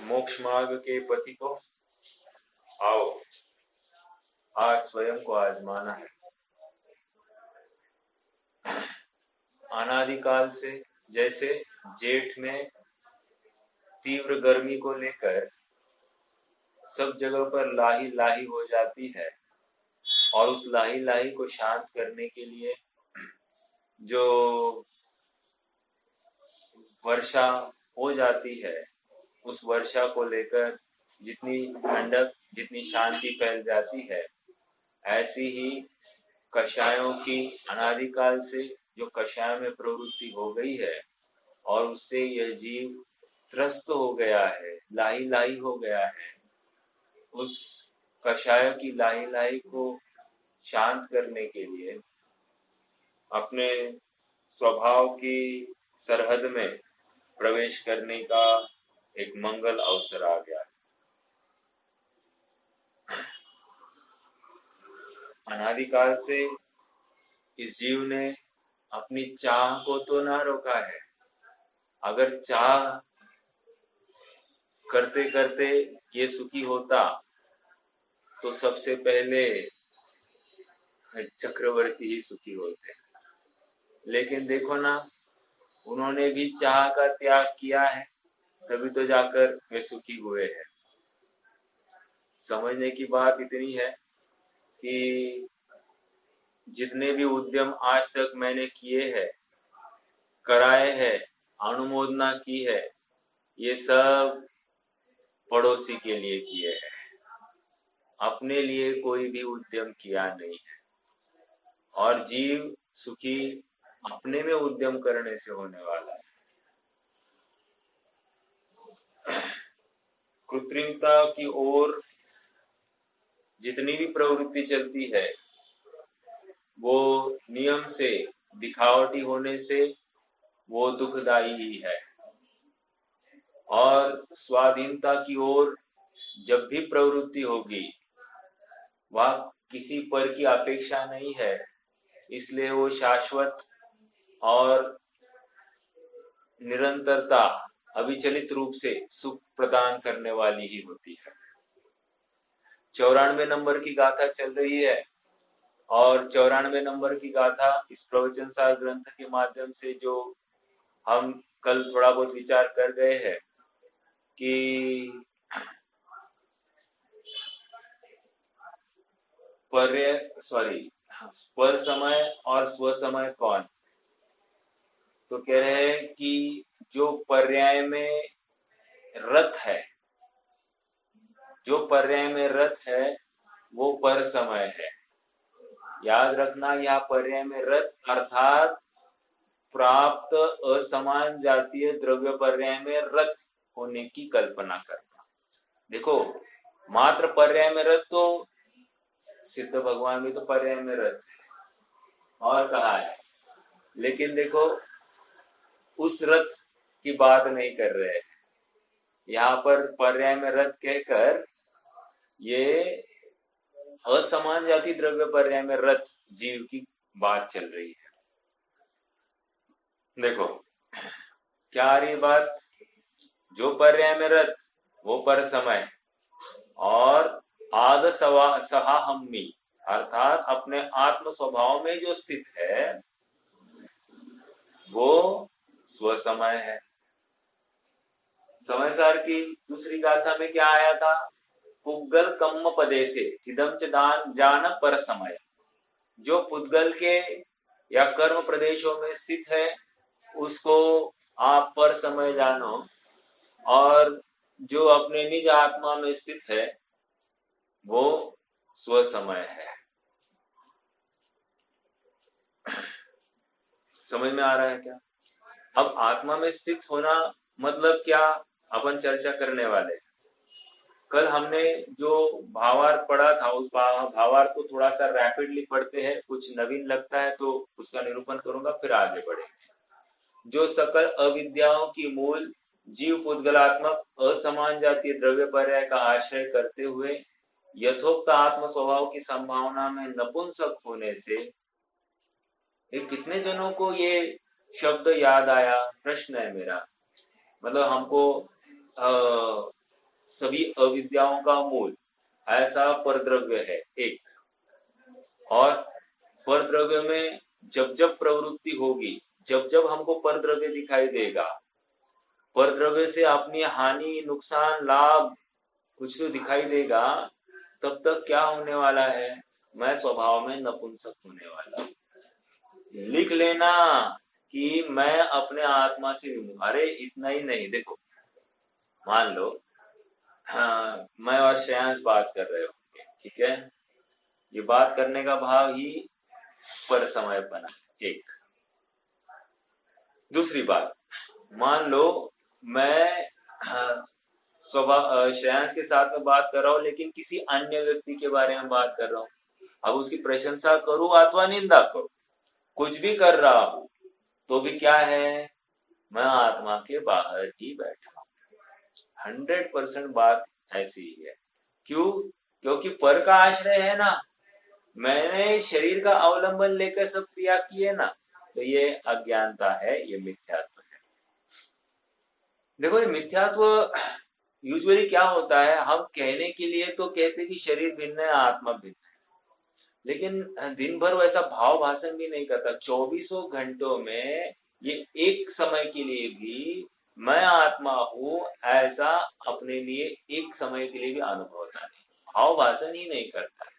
मोक्ष मार्ग के पथि को आओ, आज स्वयं को आजमाना है। अनादिकाल से जैसे जेठ में तीव्र गर्मी को लेकर सब जगह पर लाही लाही हो जाती है, और उस लाही लाही को शांत करने के लिए जो वर्षा हो जाती है, उस वर्षा को लेकर जितनी ठंडक, जितनी शांति फैल जाती है, ऐसी ही कषायों की अनादिकाल से जो कषाय में प्रवृत्ति हो गई है और उससे यह जीव त्रस्त हो गया है, लाही लाही हो गया है, उस कषाय की लाही लाही को शांत करने के लिए अपने स्वभाव की सरहद में प्रवेश करने का एक मंगल अवसर आ गया है। अनादिकाल से इस जीव ने अपनी चाह को तो ना रोका है। अगर चाह करते करते ये सुखी होता तो सबसे पहले चक्रवर्ती ही सुखी होते, लेकिन देखो ना, उन्होंने भी चाह का त्याग किया है, तभी तो जाकर वे सुखी हुए हैं। समझने की बात इतनी है कि जितने भी उद्यम आज तक मैंने किए हैं, कराए हैं, अनुमोदना की है, ये सब पड़ोसी के लिए किए हैं, अपने लिए कोई भी उद्यम किया नहीं है। और जीव सुखी अपने में उद्यम करने से होने वाला है। कृत्रिमता की ओर जितनी भी प्रवृत्ति चलती है, वो नियम से, दिखावटी होने से वो दुखदाई ही है। और स्वाधीनता की ओर जब भी प्रवृत्ति होगी, वह किसी पर की अपेक्षा नहीं है, इसलिए वो शाश्वत और निरंतरता, अविचलित रूप से सुख प्रदान करने वाली ही होती है। 94 नंबर की गाथा चल रही है, और 94 नंबर की गाथा इस प्रवचन सार ग्रंथ के माध्यम से जो हम कल थोड़ा बहुत विचार कर गए हैं कि पर समय और स्व समय कौन, तो कह रहे हैं कि जो पर्याय में रत है, जो पर्याय में रत है वो पर समय है। याद रखना, यह पर्याय में रत अर्थात प्राप्त असमान जातीय द्रव्य पर्याय में रत होने की कल्पना करना। देखो, मात्र पर्याय में रत तो सिद्ध भगवान भी तो पर्याय में रत है और कहा है, लेकिन देखो उस रत की बात नहीं कर रहे हैं। यहाँ पर पर्याय में रत कहकर ये असमान जाति द्रव्य पर्याय में रत जीव की बात चल रही है। देखो क्या आ रही बात, जो पर्याय में रत वो पर समय, और आद सहा हम्मी अर्थात अपने आत्म स्वभाव में जो स्थित है वो स्व समय है। समय सार की दूसरी गाथा में क्या आया था, पुद्गल कम्म पदे से हिदम च दान जान पर समय। जो पुद्गल के या कर्म प्रदेशों में स्थित है उसको आप पर समय जानो, और जो अपने निज आत्मा में स्थित है वो स्व समय है। समझ में आ रहा है क्या? अब आत्मा में स्थित होना मतलब क्या, अपन चर्चा करने वाले। कल हमने जो भावार्थ पढ़ा था, उस भावार्थ को थोड़ा सा रैपिडली पढ़ते हैं, कुछ नवीन लगता है तो उसका निरूपण करूंगा, फिर आगे बढ़ेंगे। जो सकल अविद्याओं की मूल जीव पुद्गलात्मक असमान जातीय द्रव्य पर्याय का आश्रय करते हुए यथोक्त आत्म स्वभाव की संभावना में नपुंसक होने से, कितने जनों को ये शब्द याद आया, प्रश्न है मेरा। मतलब हमको सभी अविद्याओं का मूल, ऐसा परद्रव्य है एक। और परद्रव्य में जब जब प्रवृत्ति होगी, जब जब हमको परद्रव्य दिखाई देगा, परद्रव्य से अपनी हानि नुकसान लाभ कुछ तो दिखाई देगा, तब तक क्या होने वाला है, मैं स्वभाव में नपुंसक होने वाला हूं। लिख लेना कि मैं अपने आत्मा से विमुख। अरे इतना ही नहीं, देखो मान लो, हाँ, मैं और श्रेयांश बात कर रहे होंगे, ठीक है, ये बात करने का भाव ही पर समय बना, एक। दूसरी बात, मान लो मैं स्वभाव श्रेयांश के साथ में बात कर रहा हूँ, लेकिन किसी अन्य व्यक्ति के बारे में बात कर रहा हूँ। अब उसकी प्रशंसा करूं अथवा निंदा करूं, कुछ भी कर रहा हूं, तो भी क्या है, मैं आत्मा के बाहर ही बैठा हूं। 100% बात ऐसी ही है। क्यों? क्योंकि पर का आश्रय है ना, मैंने शरीर का अवलंबन लेकर सब क्रिया की है ना, तो ये अज्ञानता है, ये मिथ्यात्व है। देखो ये मिथ्यात्व यूजुअली क्या होता है, हम कहने के लिए तो कहते कि शरीर भिन्न है आत्मा भिन्न है, लेकिन दिन भर वैसा भाव भाषण भी नहीं करता। 24 घंटों में ये एक समय के लिए भी मैं आत्मा हूं ऐसा अपने लिए एक समय के लिए भी अनुभव होता नहीं, भाव भाषण ही नहीं करता।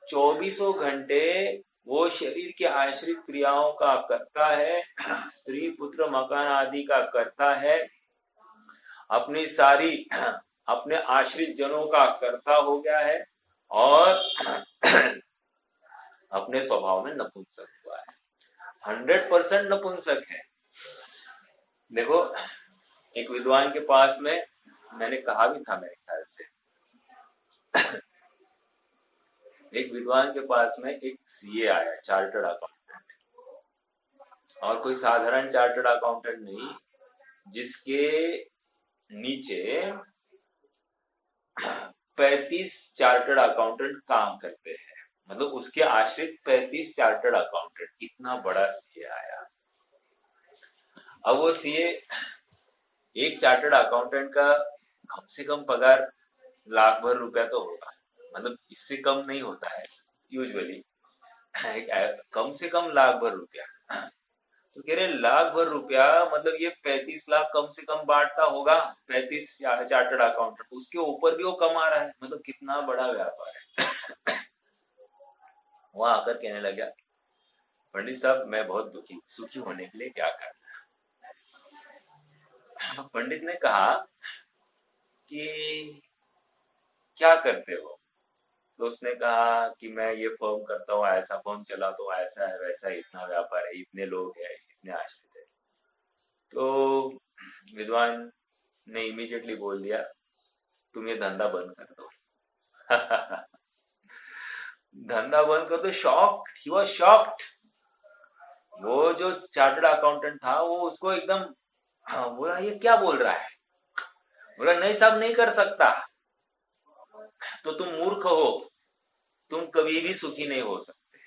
24 घंटे वो शरीर के आश्रित क्रियाओं का करता है, स्त्री पुत्र मकान आदि का करता है, अपनी सारी अपने आश्रित जनों का कर्ता हो गया है, और अपने स्वभाव में नपुंसक हुआ है। 100% नपुंसक है। देखो एक विद्वान के पास में, मैंने कहा भी था मेरे ख्याल से, एक विद्वान के पास में एक सीए आया, चार्टर्ड अकाउंटेंट, और कोई साधारण चार्टर्ड अकाउंटेंट नहीं, जिसके नीचे 35 चार्टर्ड अकाउंटेंट काम करते हैं, मतलब उसके आश्रित 35 चार्टर्ड अकाउंटेंट, इतना बड़ा सीए आया। अब वो सीए, एक चार्टर्ड अकाउंटेंट का कम से कम पगार लाख भर रुपया तो होगा, मतलब इससे कम नहीं होता है यूजुअली, कम से कम लाख भर रुपया। तो कह रहे लाख भर रुपया मतलब ये 35 लाख कम से कम बांटता होगा, 35 चार्टर्ड अकाउंटेंट, उसके ऊपर भी वो कमा रहा है, मतलब कितना बड़ा व्यापार है। वहां आकर कहने लगा, पंडित साहब मैं बहुत दुखी, सुखी होने के लिए क्या करना। पंडित ने कहा कि क्या करते हो, तो उसने कहा कि मैं ये फर्म करता हूँ, ऐसा फर्म चलाता हूँ, ऐसा है वैसा है, इतना व्यापार है, इतने लोग हैं, इतने आश्रित है। तो विद्वान ने इमीडिएटली बोल दिया, तुम ये धंधा बंद कर दो। धंधा बंद कर दो। Shocked, he was shocked. वो जो चार्टर्ड अकाउंटेंट था वो उसको एकदम, हाँ, बोला ये क्या बोल रहा है। बोला नहीं साहब नहीं कर सकता, तो तुम मूर्ख हो, तुम कभी भी सुखी नहीं हो सकते।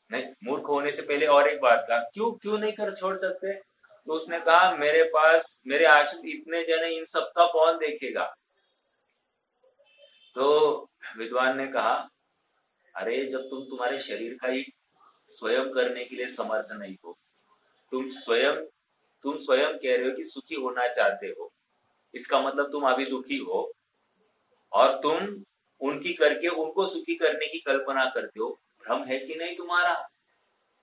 नहीं, मूर्ख होने से पहले और एक बात कहा, क्यों क्यों नहीं कर छोड़ सकते। तो उसने कहा मेरे पास मेरे आश्रित इतने जन है, इन सबका कौन देखेगा। तो विद्वान ने कहा, अरे जब तुम तुम्हारे शरीर का ही स्वयं करने के लिए समर्थ नहीं हो, तुम स्वयं तुम स्वयं कह रहे हो कि सुखी होना चाहते हो, इसका मतलब तुम अभी दुखी हो, और तुम उनकी करके उनको सुखी करने की कल्पना करते हो। भ्रम है कि नहीं तुम्हारा,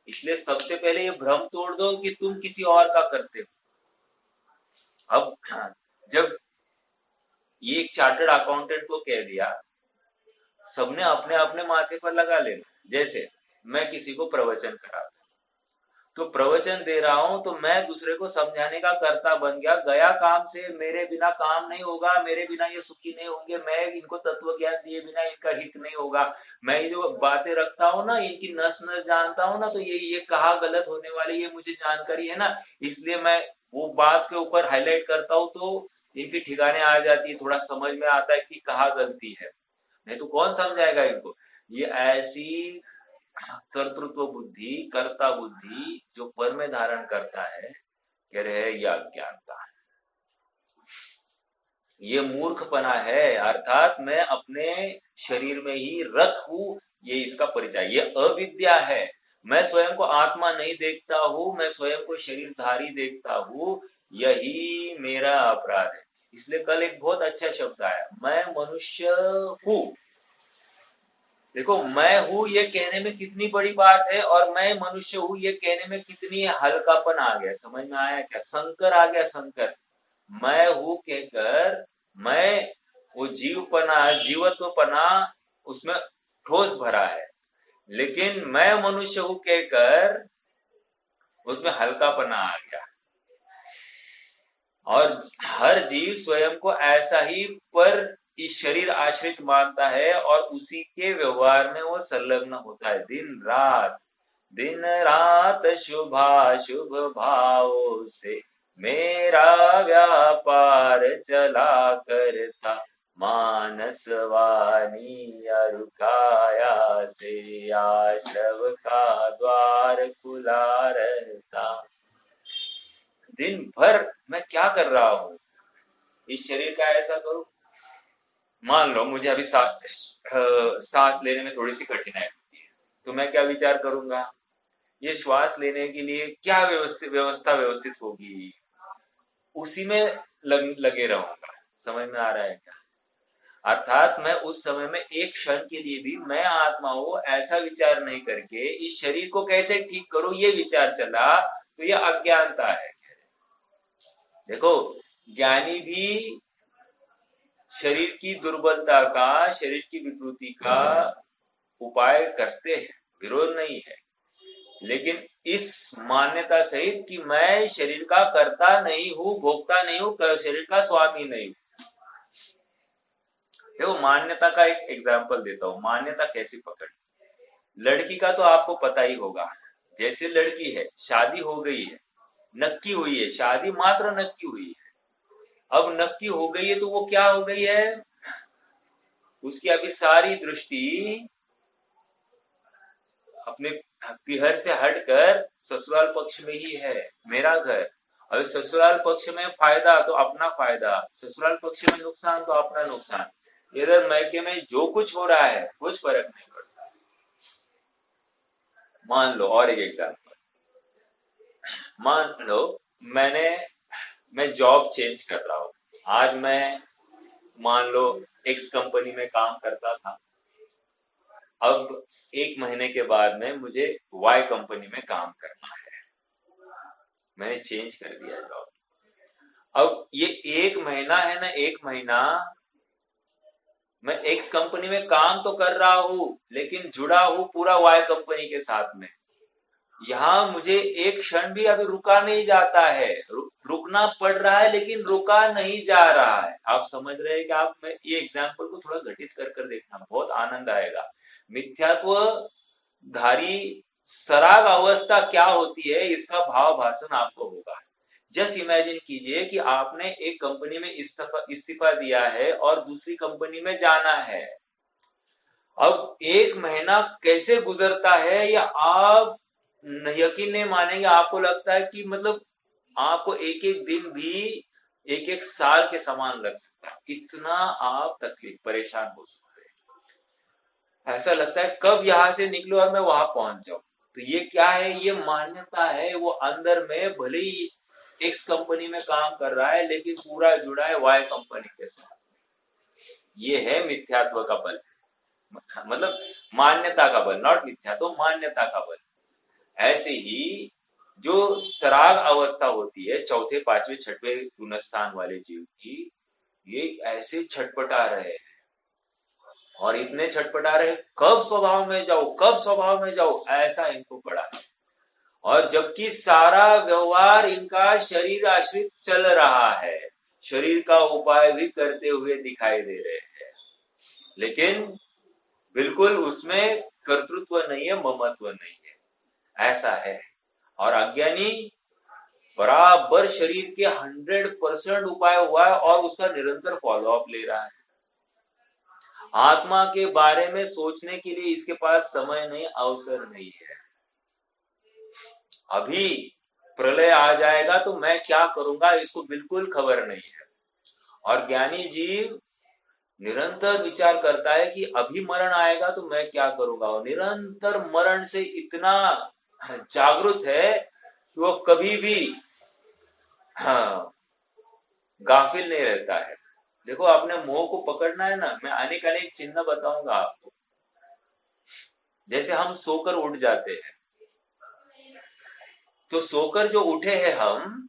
इसलिए सबसे पहले ये भ्रम तोड़ दो कि तुम किसी और का करते हो। अब जब ये एक चार्टर्ड अकाउंटेंट को कह दिया, सबने अपने अपने माथे पर लगा लेना। जैसे मैं किसी को प्रवचन कराता, तो प्रवचन दे रहा हूं तो मैं दूसरे को समझाने का कर्ता बन गया, गया काम से, मेरे बिना काम नहीं होगा, मेरे बिना ये सुखी नहीं होंगे, मैं इनको तत्व ज्ञान दिए बिना इनका हित नहीं होगा, मैं ये जो बातें रखता हूँ ना, इनकी नस नस जानता हूँ ना, तो ये कहा गलत होने वाली ये मुझे जानकारी है ना, इसलिए मैं वो बात के ऊपर हाईलाइट करता हूँ, तो इनकी ठिकाने आ जाती है, थोड़ा समझ में आता है कि कहा गलती है, नहीं तो कौन समझाएगा इनको। ये ऐसी कर्तृत्व बुद्धि, कर्ता बुद्धि जो पर में धारण करता है, कह रहे हैं यह अज्ञानता है। ये मूर्खपना है, अर्थात मैं अपने शरीर में ही रत हूं, ये इसका परिचय, ये अविद्या है। मैं स्वयं को आत्मा नहीं देखता हूं, मैं स्वयं को शरीरधारी देखता हूं, यही मेरा अपराध है। इसलिए कल एक बहुत अच्छा शब्द आया, मैं मनुष्य हूं। देखो, मैं हूं ये कहने में कितनी बड़ी बात है, और मैं मनुष्य हूं ये कहने में कितनी हल्कापन आ गया। समझ में आया क्या? संकर आ गया, संकर। मैं हूं कहकर मैं, वो जीवपना, जीवत्वपना उसमें ठोस भरा है, लेकिन मैं मनुष्य हूं कहकर उसमें हल्कापना आ गया। और हर जीव स्वयं को ऐसा ही पर इस शरीर आश्रित मानता है, और उसी के व्यवहार में वो संलग्न होता है दिन रात शुभाशुभ भावों से मेरा व्यापार चला करता, मानस वाणी और काया से आश्रव का द्वार खुला रहता। दिन भर मैं क्या कर रहा हूं? इस शरीर का ऐसा करूं। मान लो मुझे अभी सांस लेने में थोड़ी सी कठिनाई होती है, तो मैं क्या विचार करूंगा? ये श्वास लेने के लिए क्या व्यवस्था व्यवस्थित होगी, उसी में लगे रहूंगा। समझ में आ रहा है क्या? अर्थात मैं उस समय में एक क्षण के लिए भी मैं आत्मा हूं ऐसा विचार नहीं करके इस शरीर को कैसे ठीक करूं ये विचार चला, तो ये अज्ञानता है। देखो, ज्ञानी भी शरीर की दुर्बलता का, शरीर की विकृति का उपाय करते हैं, विरोध नहीं है, लेकिन इस मान्यता सहित कि मैं शरीर का कर्ता नहीं हूं, भोक्ता नहीं हूं, शरीर का स्वामी नहीं हूं। देखो, मान्यता का एक एग्जाम्पल देता हूं, मान्यता कैसी पकड़। लड़की का तो आपको पता ही होगा, जैसे लड़की है, शादी हो गई है, नक्की हुई है, शादी मात्र नक्की हुई है। अब नक्की हो गई है तो वो क्या हो गई है? उसकी अभी सारी दृष्टि अपने पिहर से हटकर ससुराल पक्ष में ही है, मेरा घर। और ससुराल पक्ष में फायदा तो अपना फायदा, ससुराल पक्ष में नुकसान तो अपना नुकसान। इधर मैके में जो कुछ हो रहा है कुछ फर्क नहीं पड़ता। मान लो और एक एग्जाम्पल, मान लो मैं जॉब चेंज कर रहा हूं। आज मैं, मान लो, एक्स कंपनी में काम करता था, अब एक महीने के बाद में मुझे वाई कंपनी में काम करना है, मैंने चेंज कर दिया जॉब। अब ये एक महीना है ना, एक महीना मैं एक्स कंपनी में काम तो कर रहा हूं, लेकिन जुड़ा हूं पूरा वाई कंपनी के साथ में। यहाँ मुझे एक क्षण भी अभी रुका नहीं जाता है, रुकना पड़ रहा है लेकिन रुका नहीं जा रहा है। आप समझ रहे हैं कि आप, मैं ये एग्जाम्पल को थोड़ा घटित कर देखना, बहुत आनंद आएगा। मिथ्यात्व धारी सराग अवस्था क्या होती है, इसका भाव भाषण आपको होगा। जस्ट इमेजिन कीजिए कि आपने एक कंपनी में इस्तीफा दिया है और दूसरी कंपनी में जाना है। अब एक महीना कैसे गुजरता है, या आप यकीन नहीं मानेंगे, आपको लगता है कि मतलब आपको एक एक दिन भी एक एक साल के समान लग सकता है, इतना आप तकलीफ परेशान हो सकते हैं। ऐसा लगता है कब यहां से निकलो और मैं वहां पहुंच जाऊं। तो ये क्या है? ये मान्यता है। वो अंदर में भले ही एक्स कंपनी में काम कर रहा है, लेकिन पूरा जुड़ा है वाई कंपनी के साथ। ये है मिथ्यात्व का बल, मतलब मान्यता का बल, नॉट मिथ्या, तो मान्यता का बल। ऐसे ही जो सराग अवस्था होती है चौथे पांचवें छठवें गुणस्थान वाले जीव की, ये ऐसे छटपटा रहे हैं, और इतने छटपटा रहे, कब स्वभाव में जाओ, कब स्वभाव में जाओ, ऐसा इनको पड़ा है। और जबकि सारा व्यवहार इनका शरीर आश्रित चल रहा है, शरीर का उपाय भी करते हुए दिखाई दे रहे हैं, लेकिन बिल्कुल उसमें कर्तृत्व नहीं है, ममत्व नहीं है, ऐसा है। और अज्ञानी बराबर शरीर के 100% उपाय हुआ है और उसका निरंतर फॉलो अप ले रहा है। आत्मा के बारे में सोचने के लिए इसके पास समय नहीं, अवसर नहीं है। अभी प्रलय आ जाएगा तो मैं क्या करूंगा इसको बिल्कुल खबर नहीं है। और ज्ञानी जीव निरंतर विचार करता है कि अभी मरण आएगा तो मैं क्या करूंगा, और निरंतर मरण से इतना जागरूक है कि वो कभी भी हाँ गाफिल नहीं रहता है। देखो, आपने मोह को पकड़ना है ना, मैं अनेक अनेक चिन्ह बताऊंगा आपको। जैसे हम सोकर उठ जाते हैं, तो सोकर जो उठे हैं हम,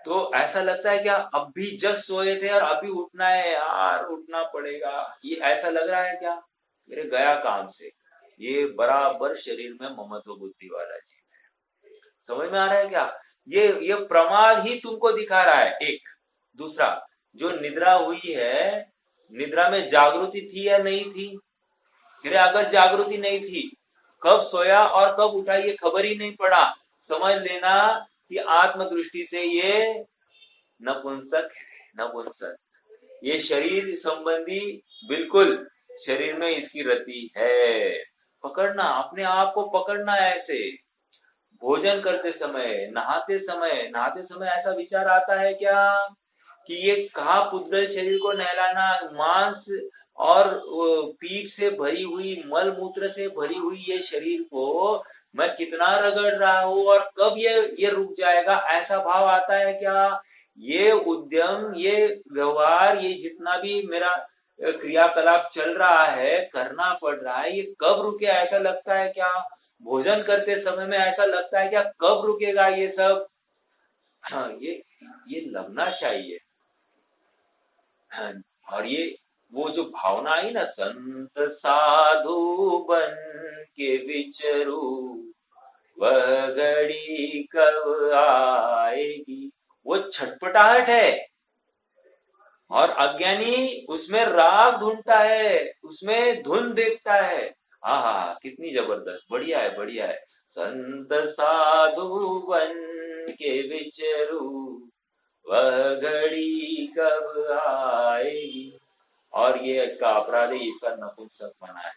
तो ऐसा लगता है क्या अब भी जस्ट सोए थे और अभी उठना है यार, उठना पड़ेगा, ये ऐसा लग रहा है क्या? मेरे गया काम से। ये बराबर शरीर में ममत्व बुद्धि वाला जीव है। समझ में आ रहा है क्या? ये प्रमाद ही तुमको दिखा रहा है। एक दूसरा, जो निद्रा हुई है, निद्रा में जागृति थी या नहीं थी? फिर अगर जागृति नहीं थी, कब सोया और कब उठा ये खबर ही नहीं पड़ा, समझ लेना कि आत्म दृष्टि से ये नपुंसक है, नपुंसक। ये शरीर संबंधी बिल्कुल शरीर में इसकी रति है। पकड़ना, अपने आप को पकड़ना है ऐसे। भोजन करते समय, नहाते समय ऐसा विचार आता है क्या कि ये कहा पुद्गल शरीर को नहलाना, मांस और पीठ से भरी हुई, मल मूत्र से भरी हुई ये शरीर को मैं कितना रगड़ रहा हूं और कब ये रुक जाएगा, ऐसा भाव आता है क्या? ये उद्यम, ये व्यवहार, ये जितना भी मेरा क्रियाकलाप चल रहा है, करना पड़ रहा है, ये कब रुके, ऐसा लगता है क्या? भोजन करते समय में ऐसा लगता है क्या कब रुकेगा ये सब? हाँ, ये लगना चाहिए। हाँ, और ये वो जो भावना आई ना, संत साधु बन के विचरू, वह घड़ी कब आएगी, वो छटपटाहट है। और अज्ञानी उसमें राग ढूंढता है, उसमें धुन देखता है। हाँ, कितनी जबरदस्त, बढ़िया है, बढ़िया है। संत साधु बन के विचरू, वह घड़ी कब आएगी। और ये इसका अपराध है, इसका नपुंसक बना है।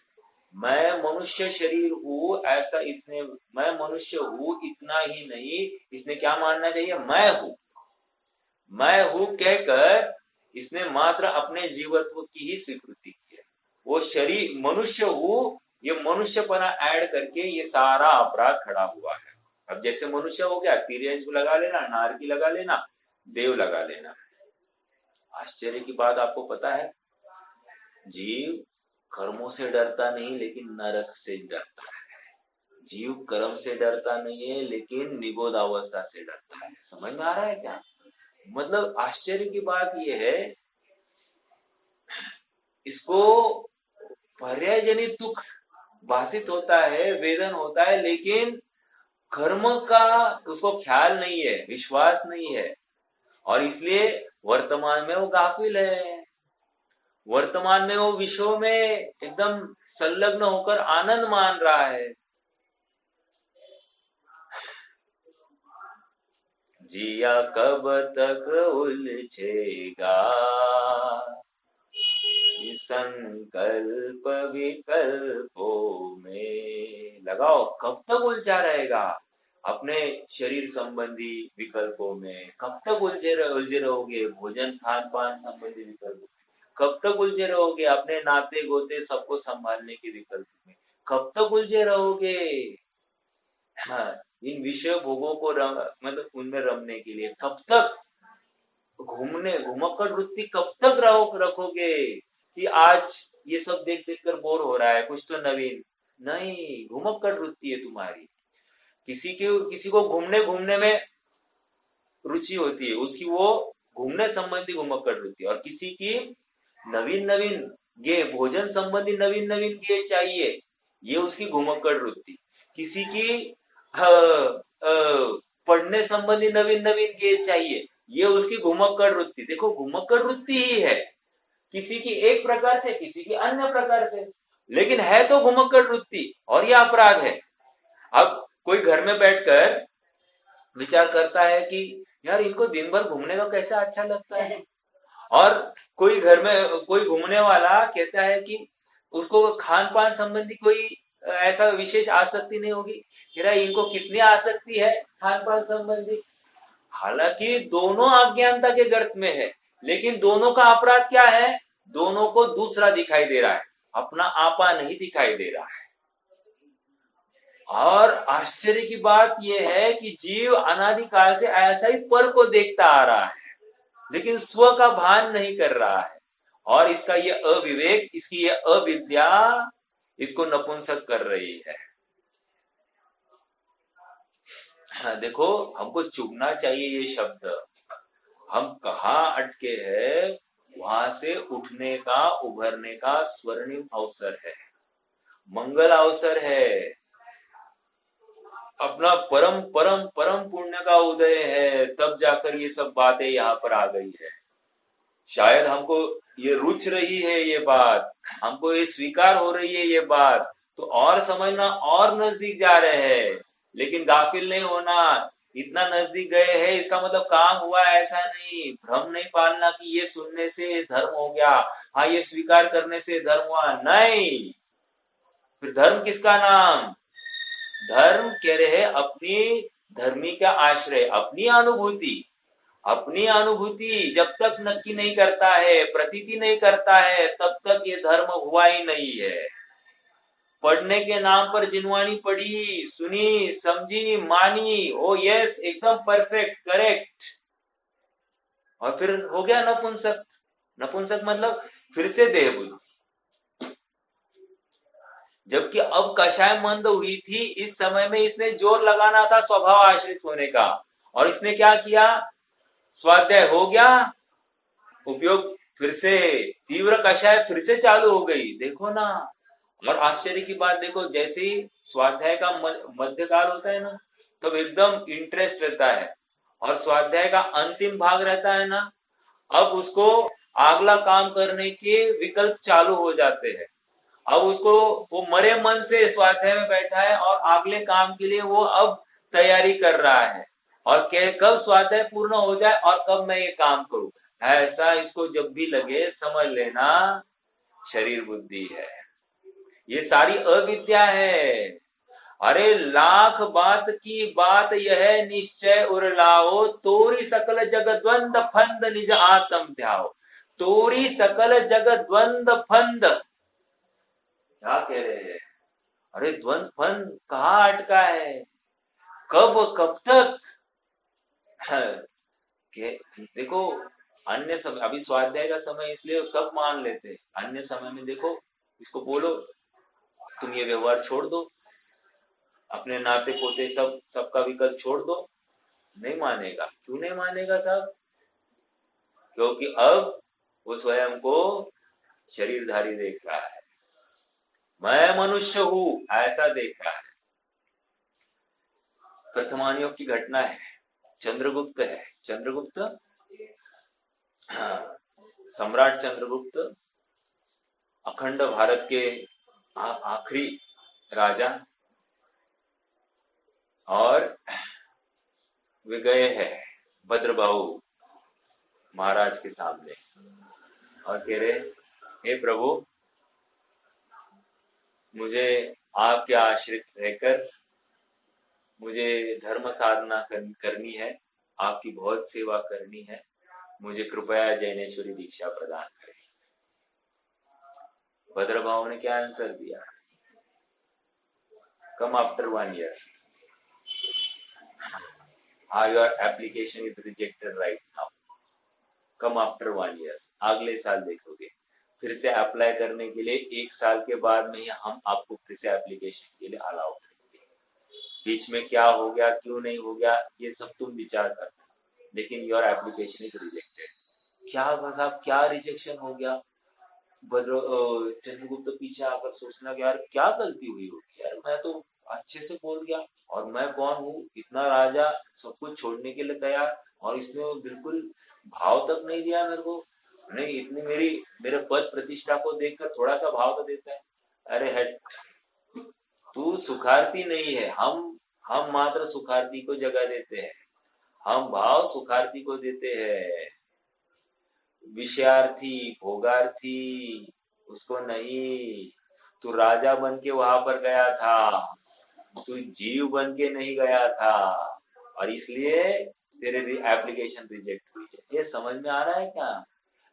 मैं मनुष्य शरीर हूं, ऐसा इसने, मैं मनुष्य हूं इतना ही नहीं, इसने क्या मानना चाहिए? मैं हूं कहकर इसने मात्र अपने जीवत्व की ही स्वीकृति की है। वो शरीर मनुष्य हूं, ये मनुष्यपना ऐड करके ये सारा अपराध खड़ा हुआ है। अब जैसे मनुष्य हो गया, तिर्यंज लगा लेना, नारकी लगा लेना, देव लगा लेना। आश्चर्य की बात आपको पता है, जीव कर्मों से डरता नहीं लेकिन नरक से डरता है। जीव कर्म से डरता नहीं है लेकिन निबोध अवस्था से डरता है। समझ में आ रहा है क्या? मतलब आश्चर्य की बात यह है, इसको पर्यायजनित दुख भाषित होता है, वेदन होता है, लेकिन कर्म का उसको ख्याल नहीं है, विश्वास नहीं है, और इसलिए वर्तमान में वो गाफिल है। वर्तमान में वो विश्व में एकदम संलग्न होकर आनंद मान रहा है। जिया कब तक उलझेगा संकल्प विकल्पों में, लगाओ, कब तक उलझा रहेगा अपने शरीर संबंधी विकल्पों में? कब तक उलझे रहोगे भोजन खान पान संबंधी विकल्पों में? कब तक उलझे रहोगे अपने नाते गोते सबको संभालने के विकल्प में? कब तक उलझे रहोगे? हाँ, इन विषय भोगों को मतलब उनमें रमने के लिए कब तक घुमक्कड़ वृत्ति कब तक रखोगे कि आज ये सब देख देख कर बोर हो रहा है, कुछ तो नवीन नहीं। घुमक्कड़ वृत्ति है तुम्हारी। किसी को घूमने घूमने में रुचि होती है, उसकी वो घूमने संबंधी घुमक्कड़ वृत्ति, और किसी की नवीन नवीन गे भोजन संबंधी नवीन नवीन गे चाहिए, ये उसकी घुमक्कड़ वृत्ति। किसी की पढ़ने संबंधी नवीन नवीन गे चाहिए, ये उसकी घुमक्कड़ वृत्ति। देखो, घुमक्कड़ वृत्ति ही है, किसी की एक प्रकार से, किसी की अन्य प्रकार से, लेकिन है तो घुमक्कड़ वृत्ति, और यह अपराध है। अब कोई घर में बैठकर विचार करता है कि यार इनको दिन भर घूमने का कैसा अच्छा लगता है, और कोई घर में कोई घूमने वाला कहता है कि उसको खान पान संबंधी कोई ऐसा विशेष आसक्ति नहीं होगी, इनको कितनी आसक्ति है खान पान संबंधी। हालांकि दोनों अज्ञानता के गर्त में है, लेकिन दोनों का अपराध क्या है? दोनों को दूसरा दिखाई दे रहा है, अपना आपा नहीं दिखाई दे रहा है। और आश्चर्य की बात यह है कि जीव अनादिकाल से ऐसा ही पर को देखता आ रहा है, लेकिन स्व का भान नहीं कर रहा है। और इसका ये अविवेक, इसकी ये अविद्या इसको नपुंसक कर रही है। हाँ, देखो, हमको चुभना चाहिए ये शब्द। हम कहाँ अटके हैं, वहां से उठने का, उभरने का स्वर्णिम अवसर है, मंगल अवसर है। अपना परम परम परम पुण्य का उदय है, तब जाकर ये सब बातें यहाँ पर आ गई है। शायद हमको ये रुच रही है ये बात, हमको ये स्वीकार हो रही है ये बात, तो और समझना, और नजदीक जा रहे हैं। लेकिन गाफिल नहीं होना, इतना नजदीक गए हैं इसका मतलब काम हुआ ऐसा नहीं। भ्रम नहीं पालना कि ये सुनने से धर्म हो गया, हाँ ये स्वीकार करने से धर्म हुआ, नहीं। फिर धर्म किसका नाम? धर्म कह रहे हैं अपनी धर्मी का आश्रय, अपनी अनुभूति। अपनी अनुभूति जब तक नक्की नहीं करता है, प्रतीति नहीं करता है, तब तक ये धर्म हुआ ही नहीं है। पढ़ने के नाम पर जिनवानी पढ़ी, सुनी, समझी, मानी, ओ यस, एकदम परफेक्ट, करेक्ट, और फिर हो गया नपुंसक। नपुंसक मतलब फिर से देह बुद्धि। जबकि अब कषाय मंद हुई थी, इस समय में इसने जोर लगाना था स्वभाव आश्रित होने का, और इसने क्या किया? स्वाध्याय हो गया, उपयोग फिर से, तीव्र कषाय फिर से चालू हो गई, देखो ना। और आश्चर्य की बात देखो, जैसे ही स्वाध्याय का मध्यकाल होता है ना, तब एकदम इंटरेस्ट रहता है, और स्वाध्याय का अंतिम भाग रहता है ना, अब उसको अगला काम करने के विकल्प चालू हो जाते हैं। अब उसको, वो मरे मन से स्वाध्याय में बैठा है और अगले काम के लिए वो अब तैयारी कर रहा है, और कब स्वाध्याय पूर्ण हो जाए और कब मैं ये काम करूं, ऐसा इसको जब भी लगे, समझ लेना शरीर बुद्धि है, ये सारी अविद्या है। अरे लाख बात की बात यह निश्चय उरलाओ, तोरी सकल जग द्वंद फंद निज आत्म ध्याओ। तोरी सकल जग द्वंद फंद, क्या कह रहे हैं? अरे द्वंद फंद कहाँ अटका है, कब कब तक? देखो, अन्य समय, अभी स्वाध्याय का समय इसलिए सब मान लेते हैं, अन्य समय में देखो, इसको बोलो तुम ये व्यवहार छोड़ दो, अपने नाते पोते सबका विकल्प छोड़ दो, नहीं मानेगा। क्यों नहीं मानेगा साहब? क्योंकि अब वो स्वयं को शरीरधारी देख रहा है, मैं मनुष्य हूं ऐसा देख रहा है। प्रथमान योग की घटना है, चंद्रगुप्त है, चंद्रगुप्त, हाँ, सम्राट चंद्रगुप्त अखंड भारत के आखिरी राजा, और वे गए हैं भद्रबाहु महाराज के सामने और कह रहे, हे प्रभु, मुझे आपके आश्रित रहकर मुझे धर्म साधना करनी है, आपकी बहुत सेवा करनी है, मुझे कृपया जैनेश्वरी दीक्षा प्रदान करें। भद्रबाहु ने क्या आंसर दिया? Come after 1 year, your application is rejected right now, come after 1 year, अगले साल देखोगे। फिर से अप्लाई करने के लिए 1 साल के बाद में ही हम आपको फिर से एप्लीकेशन के लिए अलाउ करेंगे। बीच में क्या हो गया, क्यों नहीं हो गया, ये सब तुम विचार करना, लेकिन योर एप्लीकेशन इज रिजेक्टेड। क्या साहब, क्या रिजेक्शन हो गया? चंद्रगुप्त तो पीछे आकर सोचना कि यार क्या गलती हुई होगी, यार मैं तो अच्छे से बोल गया, और मैं कौन हूँ, इतना राजा, सब कुछ छोड़ने के लिए तैयार, और इसने बिल्कुल भाव तक नहीं दिया मेरे को। नहीं, इतनी मेरे पद प्रतिष्ठा को देखकर थोड़ा सा भाव तो देता है। अरे हट, तू सुखार्थी नहीं है, हम मात्र सुखार्थी को जगह देते हैं, हम भाव सुखार्थी को देते हैं, विषयार्थी भोगार्थी उसको नहीं। तू राजा बन के वहां पर गया था, तू जीव बन के नहीं गया था, और इसलिए तेरे एप्लीकेशन रिजेक्ट हुई है। ये समझ में आ रहा है क्या?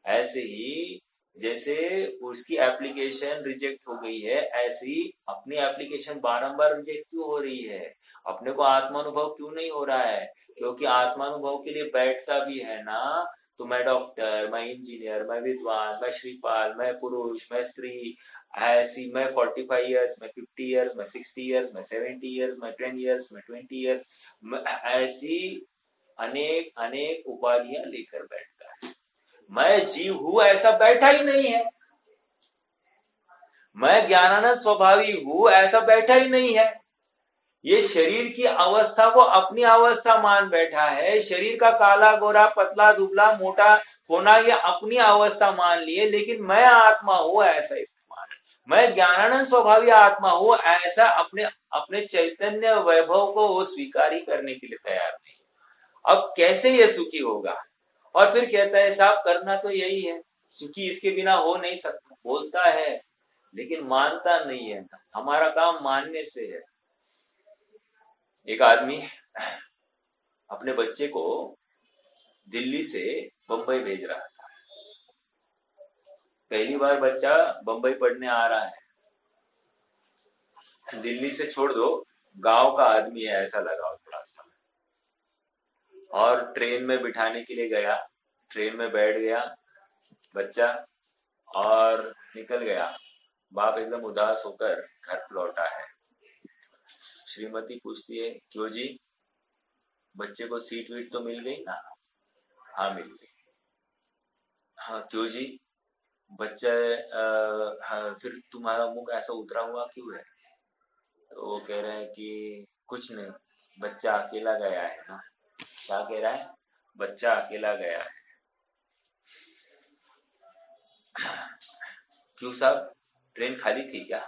ऐसे ही जैसे उसकी एप्लीकेशन रिजेक्ट हो गई है, ऐसे ही अपनी एप्लीकेशन बारंबार रिजेक्ट क्यों हो रही है? अपने को आत्मानुभव क्यों नहीं हो रहा है? क्योंकि आत्मानुभव के लिए बैठता भी है ना, तो मैं डॉक्टर, मैं इंजीनियर, मैं विद्वान, मैं श्रीपाल, मैं पुरुष, मैं स्त्री, ऐसी मैं 45 ईयर्स, मैं 50 ईयर्स, मैं 60 ईयर्स, मैं 70 ईयर्स, मैं 10 ईयर्स, मैं 20 ईयर्स, ऐसी अनेक अनेक उपाधियां लेकर बैठता है। मैं जीव हूं ऐसा बैठा ही नहीं है। मैं ज्ञानानंद स्वभावी हूं ऐसा बैठा ही नहीं है। ये शरीर की अवस्था को अपनी अवस्था मान बैठा है। शरीर का काला गोरा पतला दुबला मोटा होना ये अपनी अवस्था मान लिए, लेकिन मैं आत्मा हूं ऐसा इस्तेमाल, मैं ज्ञानानंद स्वभावी आत्मा हूं ऐसा अपने अपने चैतन्य वैभव को वो स्वीकार ही करने के लिए तैयार नहीं। अब कैसे ये सुखी होगा? और फिर कहता है साहब करना तो यही है, सुखी इसके बिना हो नहीं सकता। बोलता है लेकिन मानता नहीं है। हमारा काम मानने से है। एक आदमी अपने बच्चे को दिल्ली से बंबई भेज रहा था। पहली बार बच्चा बंबई पढ़ने आ रहा है। दिल्ली से छोड़ दो, गांव का आदमी है ऐसा लगा थोड़ा सा। और ट्रेन में बिठाने के लिए गया, ट्रेन में बैठ गया बच्चा और निकल गया। बाप एकदम उदास होकर घर लौटा है। श्रीमती पूछती है क्यों जी, बच्चे को सीट वीट तो मिल गई ना? हाँ मिल गई। हाँ क्यों जी, बच्चा हाँ, फिर तुम्हारा मुख ऐसा उतरा हुआ क्यों है? तो वो कह रहे हैं कि कुछ नहीं, बच्चा अकेला गया है ना। क्या कह रहा है? बच्चा अकेला गया है। क्यों साहब, ट्रेन खाली थी क्या?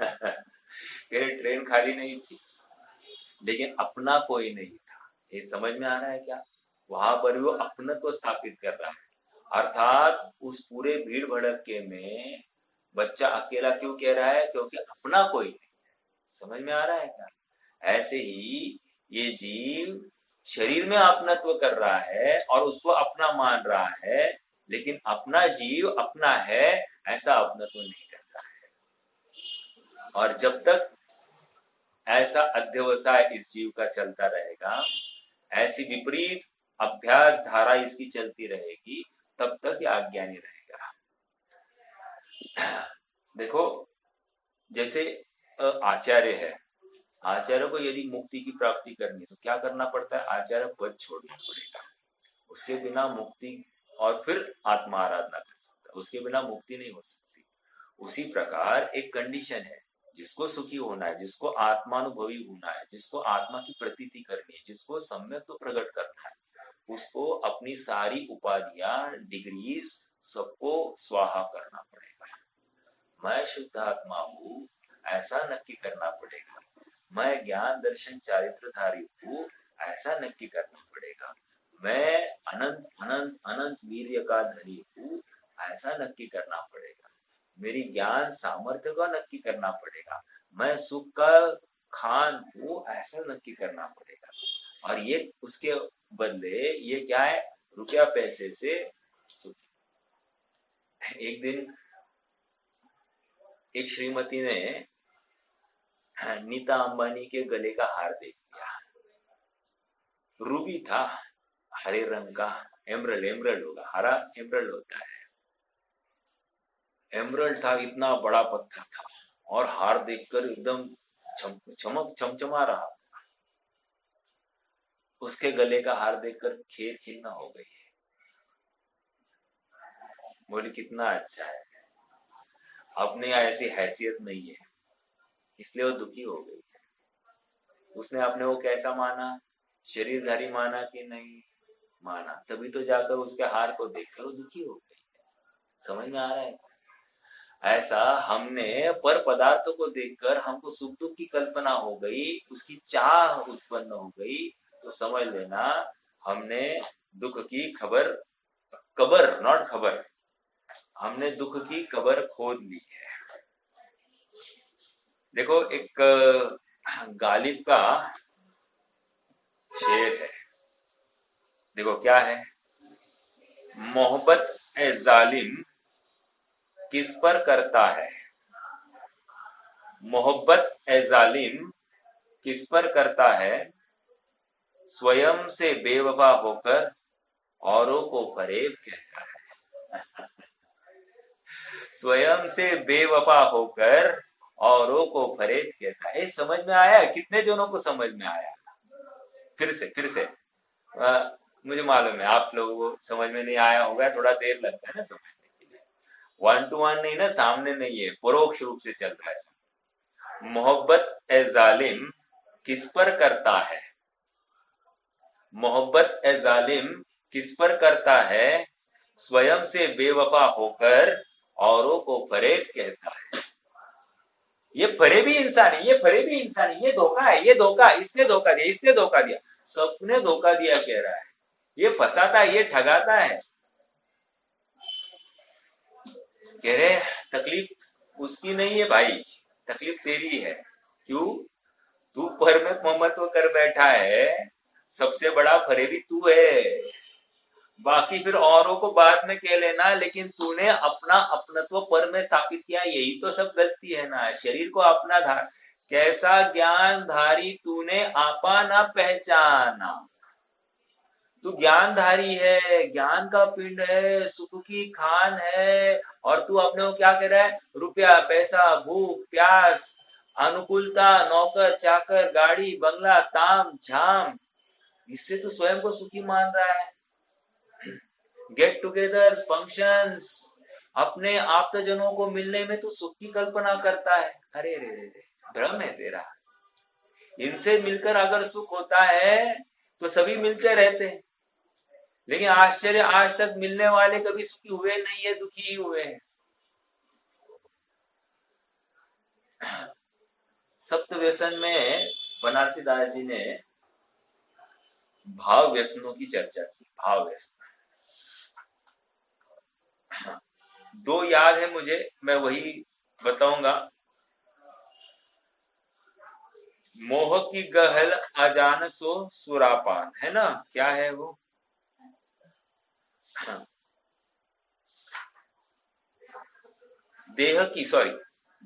कह रहे ट्रेन खाली नहीं थी, लेकिन अपना कोई नहीं था। ये समझ में आ रहा है क्या? वहां पर वो अपनत्व स्थापित कर रहा है। अर्थात उस पूरे भीड़ भड़के में बच्चा अकेला क्यों कह रहा है? क्योंकि अपना कोई नहीं। समझ में आ रहा है क्या? ऐसे ही ये जीव शरीर में अपनत्व कर रहा है और उसको अपना मान रहा है, लेकिन अपना जीव अपना है ऐसा अपनत्व नहीं करता है। और जब तक ऐसा अध्यवसाय इस जीव का चलता रहेगा, ऐसी विपरीत अभ्यास धारा इसकी चलती रहेगी, तब तक ये अज्ञानी रहेगा। देखो, जैसे आचार्य है, आचार्य को यदि मुक्ति की प्राप्ति करनी है तो क्या करना पड़ता है? आचार्य पद छोड़ना पड़ेगा। उसके बिना मुक्ति, और फिर आत्मा आराधना कर सकता है, उसके बिना मुक्ति नहीं हो सकती। उसी प्रकार एक कंडीशन है, जिसको सुखी होना है, जिसको आत्मानुभवी होना है, जिसको आत्मा की प्रतीति करनी है, जिसको सम्यक तो प्रकट करना है, उसको अपनी सारी उपाधियां डिग्रीज सबको स्वाहा करना पड़ेगा। मैं शुद्ध आत्मा हूं ऐसा नक्की करना पड़ेगा। मैं ज्ञान दर्शन चारित्रधारी हूं ऐसा नक्की करना पड़ेगा। मैं अनंत अनंत अनंत वीर्य का धनी हूं ऐसा नक्की करना पड़ेगा। मेरी ज्ञान सामर्थ्य का नक्की करना पड़ेगा। मैं सुख का खान हूं ऐसा नक्की करना पड़ेगा। और ये उसके बदले ये क्या है? रुपया पैसे से सुखी। एक दिन एक श्रीमती ने नीता अंबानी के गले का हार देख लिया। रूबी था, हरे रंग का, एमरल्ड, एमरल्ड होगा, हरा एमरल्ड होता है। एमरल्ड था, इतना बड़ा पत्थर था, और हार देखकर एकदम चमक चमचमा रहा। उसके गले का हार देखकर खेर खिलना हो गई। बोली कितना अच्छा है, अपने यहाँ ऐसी हैसियत नहीं है, इसलिए वो दुखी हो गई। उसने अपने को कैसा माना? शरीरधारी माना कि नहीं माना, तभी तो जाकर उसके हार को देखकर वो दुखी हो गई। समझ में आ रहा है? ऐसा हमने पर पदार्थों को देखकर हमको सुख दुख की कल्पना हो गई, उसकी चाह उत्पन्न हो गई, तो समझ लेना हमने दुख की खबर, कबर नॉट खबर, हमने दुख की कबर खोद ली है। देखो, एक गालिब का शेर है। देखो क्या है? मोहब्बत ए जालिम किस पर करता है, मोहब्बत ए जालिम किस पर करता है, स्वयं से बेवफा होकर औरों को फरेब कहता है। स्वयं से बेवफा होकर औरों को फरेब कहता है। समझ में आया? कितने जनों को समझ में आया? फिर से मुझे मालूम है आप लोगों को समझ में नहीं आया होगा, थोड़ा देर लगता है ना समझने के लिए। वन टू वन नहीं ना, सामने नहीं है, परोक्ष रूप से चल रहा है। मोहब्बत ए जालिम किस पर करता है, मोहब्बत ए जालिम किस पर करता है, स्वयं से बेवफा होकर औरों को फरेब कहता है। ये फरेबी इंसान है, ये फरेबी इंसान है, ये धोखा है, ये धोखा, इसने धोखा दिया, इसने धोखा दिया, सबने धोखा दिया कह रहा है, ये फंसाता है, ये ठगाता है। कह रहे तकलीफ उसकी नहीं है भाई, तकलीफ तेरी है। क्यों? तू पर में ममत्व कर बैठा है, सबसे बड़ा फरेबी तू है। बाकी फिर औरों को बाद में कह लेना, लेकिन तूने अपना अपनत्व पर में स्थापित किया, यही तो सब गलती है ना। शरीर को अपना धार, कैसा ज्ञान धारी तूने आपा ना पहचाना। तू ज्ञानधारी है, ज्ञान का पिंड है, सुख की खान है, और तू अपने को क्या कह रहा है, रुपया पैसा भूख प्यास अनुकूलता नौकर चाकर गाड़ी बंगला ताम झाम, इससे तो स्वयं को सुखी मान रहा है। गेट टुगेदर फंक्शंस, अपने आप्तजनों को मिलने में तो सुख की कल्पना करता है। अरे रे रे रे, भ्रम है तेरा। इनसे मिलकर अगर सुख होता है तो सभी मिलते रहते हैं, लेकिन आश्चर्य, आज तक मिलने वाले कभी सुखी हुए नहीं है, दुखी ही हुए हैं। सप्त व्यसन में बनारसी दास जी ने भाव व्यसनों की चर्चा की। भाव व्यसन दो याद है मुझे, मैं वही बताऊंगा। मोह की गहल अजान सो सुरापान, है ना, क्या है वो? देह की, सॉरी,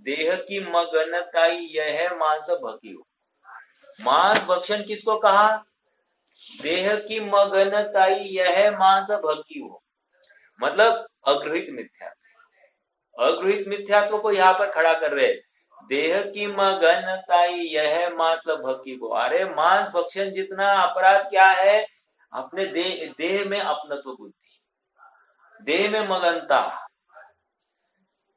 देह की मगनताई यह मांस भकियो। मांस भक्षण किसको कहा? देह की मगनताई यह मांस भकियो, मतलब अगृहित मिथ्यात्व। अगृहित मिथ्यात्व को यहाँ पर खड़ा कर रहे, देह की मगनताई यह मांस भकियो। अरे मांस भक्षण जितना अपराध क्या है? अपने देह में अपनत्व बुद्धि, देह में मगनता,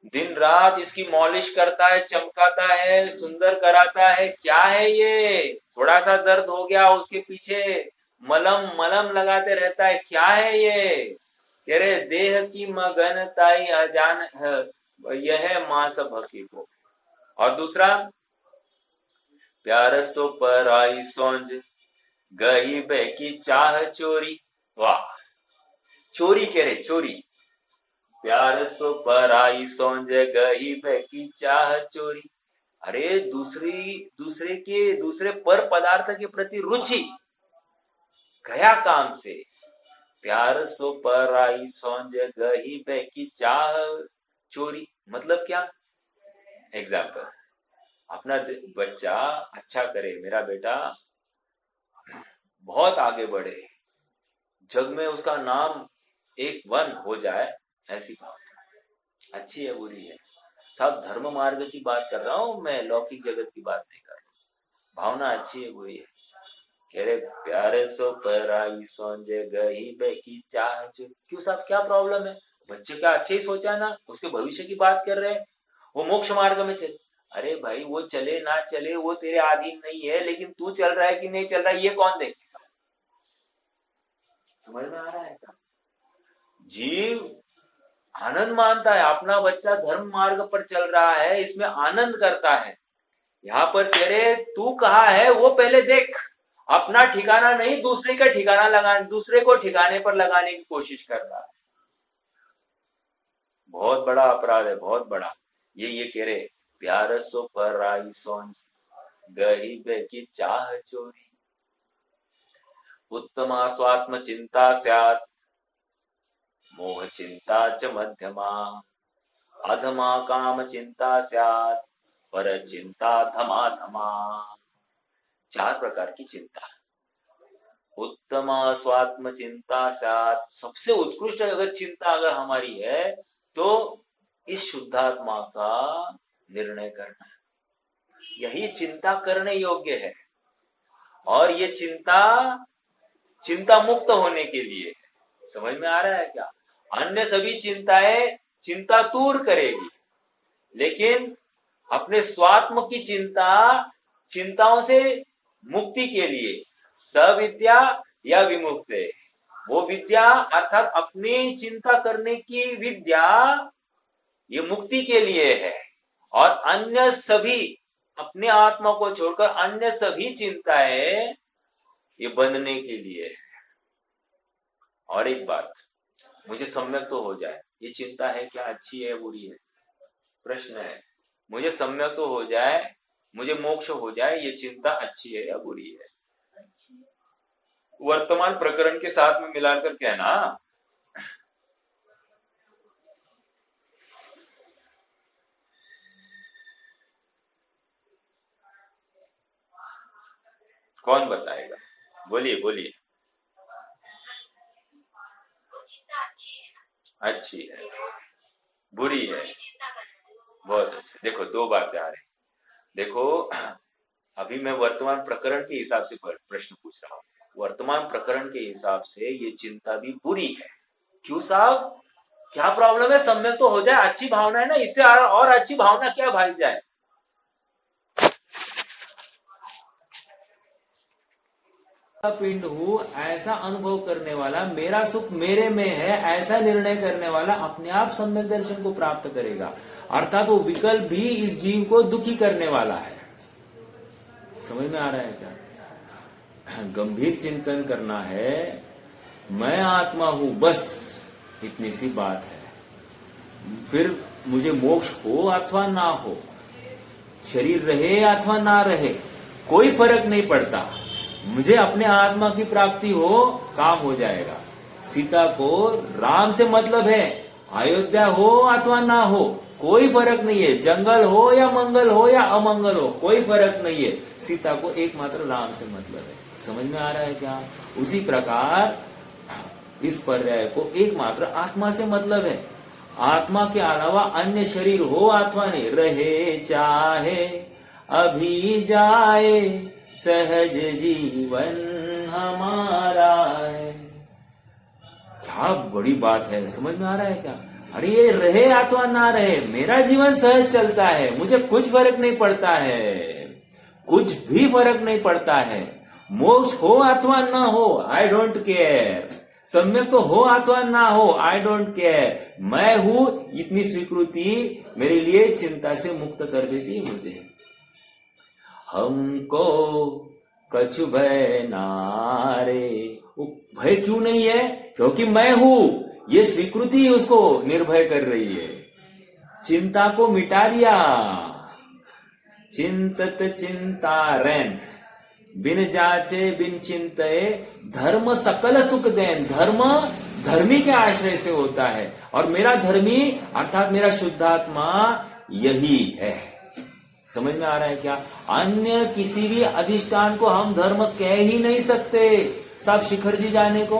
दिन रात इसकी मॉलिश करता है, चमकाता है, सुंदर कराता है। क्या है ये? थोड़ा सा दर्द हो गया उसके पीछे मलम मलम लगाते रहता है। क्या है ये? कह रहे देह की मगनताई अजान यह मांस भकी को। और दूसरा, प्यार सो पर आई सोंज गई बे की चाह चोरी। वाह, चोरी कह रहे, चोरी। प्यार सो पर आई सोंज गई बे की चाह चोरी। अरे दूसरे पर पदार्थ के प्रति रुचि गया काम से। प्यार सो पर आई सोंज गही बे की चाह चोरी, मतलब क्या? एग्जाम्पल, अपना बच्चा अच्छा करे, मेरा बेटा बहुत आगे बढ़े, जग में उसका नाम एक वन हो जाए, ऐसी बात अच्छी है बुरी है? सब धर्म मार्ग की बात कर रहा हूं मैं, लौकिक जगत की बात नहीं कर रहा। भावना अच्छी है बुरी है? कह रहे प्यारे सो पर आई सोंजे गही बे की चाह चोरी। क्यों साहब, क्या प्रॉब्लम है? बच्चे क्या अच्छे ही सोचा ना, उसके भविष्य की बात कर रहे हैं, वो मोक्ष मार्ग में चले। अरे भाई वो चले ना चले वो तेरे अधीन नहीं है, लेकिन तू चल रहा है कि नहीं चल रहा है ये कौन देखेगा? समझ में आ रहा है क्या? जीव आनंद मानता है, अपना बच्चा धर्म मार्ग पर चल रहा है, इसमें आनंद करता है। यहाँ पर कह रहे तू कहा है वो पहले देख, अपना ठिकाना नहीं दूसरे का ठिकाना लगा, दूसरे को ठिकाने पर लगाने की कोशिश कर रहा है। बहुत बड़ा अपराध है, बहुत बड़ा। ये कह रहे प्यार सो पर आई सोंज गही बे की चाह चोरी, उत्तमा स्वात्म चिंता स्यात् मोह चिंता च मध्यमा, अधमा काम चिंता स्यात्, पर चिंता धमा धमा। 4 प्रकार की चिंता। उत्तमा स्वात्म चिंता स्यात्, सबसे उत्कृष्ट अगर चिंता अगर हमारी है तो इस शुद्धात्मा का निर्णय करना, यही चिंता करने योग्य है। और ये चिंता चिंता मुक्त होने के लिए, समझ में आ रहा है क्या? अन्य सभी चिंताएं चिंता दूर करेगी, लेकिन अपने स्वात्म की चिंता चिंताओं से मुक्ति के लिए सविद्या या विमुक्ति, वो विद्या अर्थात अपनी चिंता करने की विद्या ये मुक्ति के लिए है, और अन्य सभी अपने आत्मा को छोड़कर अन्य सभी चिंताएं ये बंधने के लिए है। और एक बात, मुझे सम्यक तो हो जाए, ये चिंता है क्या अच्छी है बुरी है? प्रश्न है। मुझे सम्यक तो हो जाए, मुझे मोक्ष हो जाए, ये चिंता अच्छी है या बुरी है? वर्तमान प्रकरण के साथ में मिलाकर कहना। कौन बताएगा? बोलिए बोलिए। अच्छी है, बुरी है? बहुत अच्छा। देखो 2 बातें आ रही। देखो अभी मैं वर्तमान प्रकरण के हिसाब से प्रश्न पूछ रहा हूँ। वर्तमान प्रकरण के हिसाब से ये चिंता भी बुरी है। क्यों साहब, क्या प्रॉब्लम है? सम्यक तो हो जाए, अच्छी भावना है ना, इससे और अच्छी भावना क्या भाई जाए? पिंड हूं ऐसा अनुभव करने वाला, मेरा सुख मेरे में है ऐसा निर्णय करने वाला अपने आप सम्यक दर्शन को प्राप्त करेगा। अर्थात वो विकल्प भी इस जीव को दुखी करने वाला है। समझ में आ रहा है क्या? गंभीर चिंतन करना है, मैं आत्मा हूं, बस इतनी सी बात है। फिर मुझे मोक्ष हो अथवा ना हो, शरीर रहे अथवा ना रहे, कोई फर्क नहीं पड़ता। मुझे अपने आत्मा की प्राप्ति हो, काम हो जाएगा। सीता को राम से मतलब है, अयोध्या हो अथवा ना हो कोई फर्क नहीं है, जंगल हो या मंगल हो या अमंगल हो कोई फर्क नहीं है, सीता को एकमात्र राम से मतलब है। समझ में आ रहा है क्या? उसी प्रकार इस पर्याय को एकमात्र आत्मा से मतलब है। आत्मा के अलावा अन्य शरीर हो अथवा नहीं, रहे चाहे अभी जाए, सहज जीवन हमारा है। क्या बड़ी बात है, समझ में आ रहा है क्या? अरे ये रहे अथवा ना रहे, मेरा जीवन सहज चलता है, मुझे कुछ फर्क नहीं पड़ता है, कुछ भी फर्क नहीं पड़ता है। मोक्ष हो अथवा ना हो, आई डोंट केयर। सम्यक तो हो अथवा ना हो, आई डोंट केयर। मैं हूं, इतनी स्वीकृति मेरे लिए चिंता से मुक्त कर देती है मुझे। हमको कछु भय नारे, भय क्यों नहीं है? क्योंकि मैं हूं, ये स्वीकृति उसको निर्भय कर रही है। चिंता को मिटा दिया। चिंतत चिंता रैन, बिन जाचे बिन चिंतये, धर्म सकल सुख देन। धर्म धर्मी के आश्रय से होता है, और मेरा धर्मी अर्थात मेरा शुद्धात्मा यही है। समझ में आ रहा है क्या? अन्य किसी भी अधिष्ठान को हम धर्म कह ही नहीं सकते। साहब शिखर जी जाने को,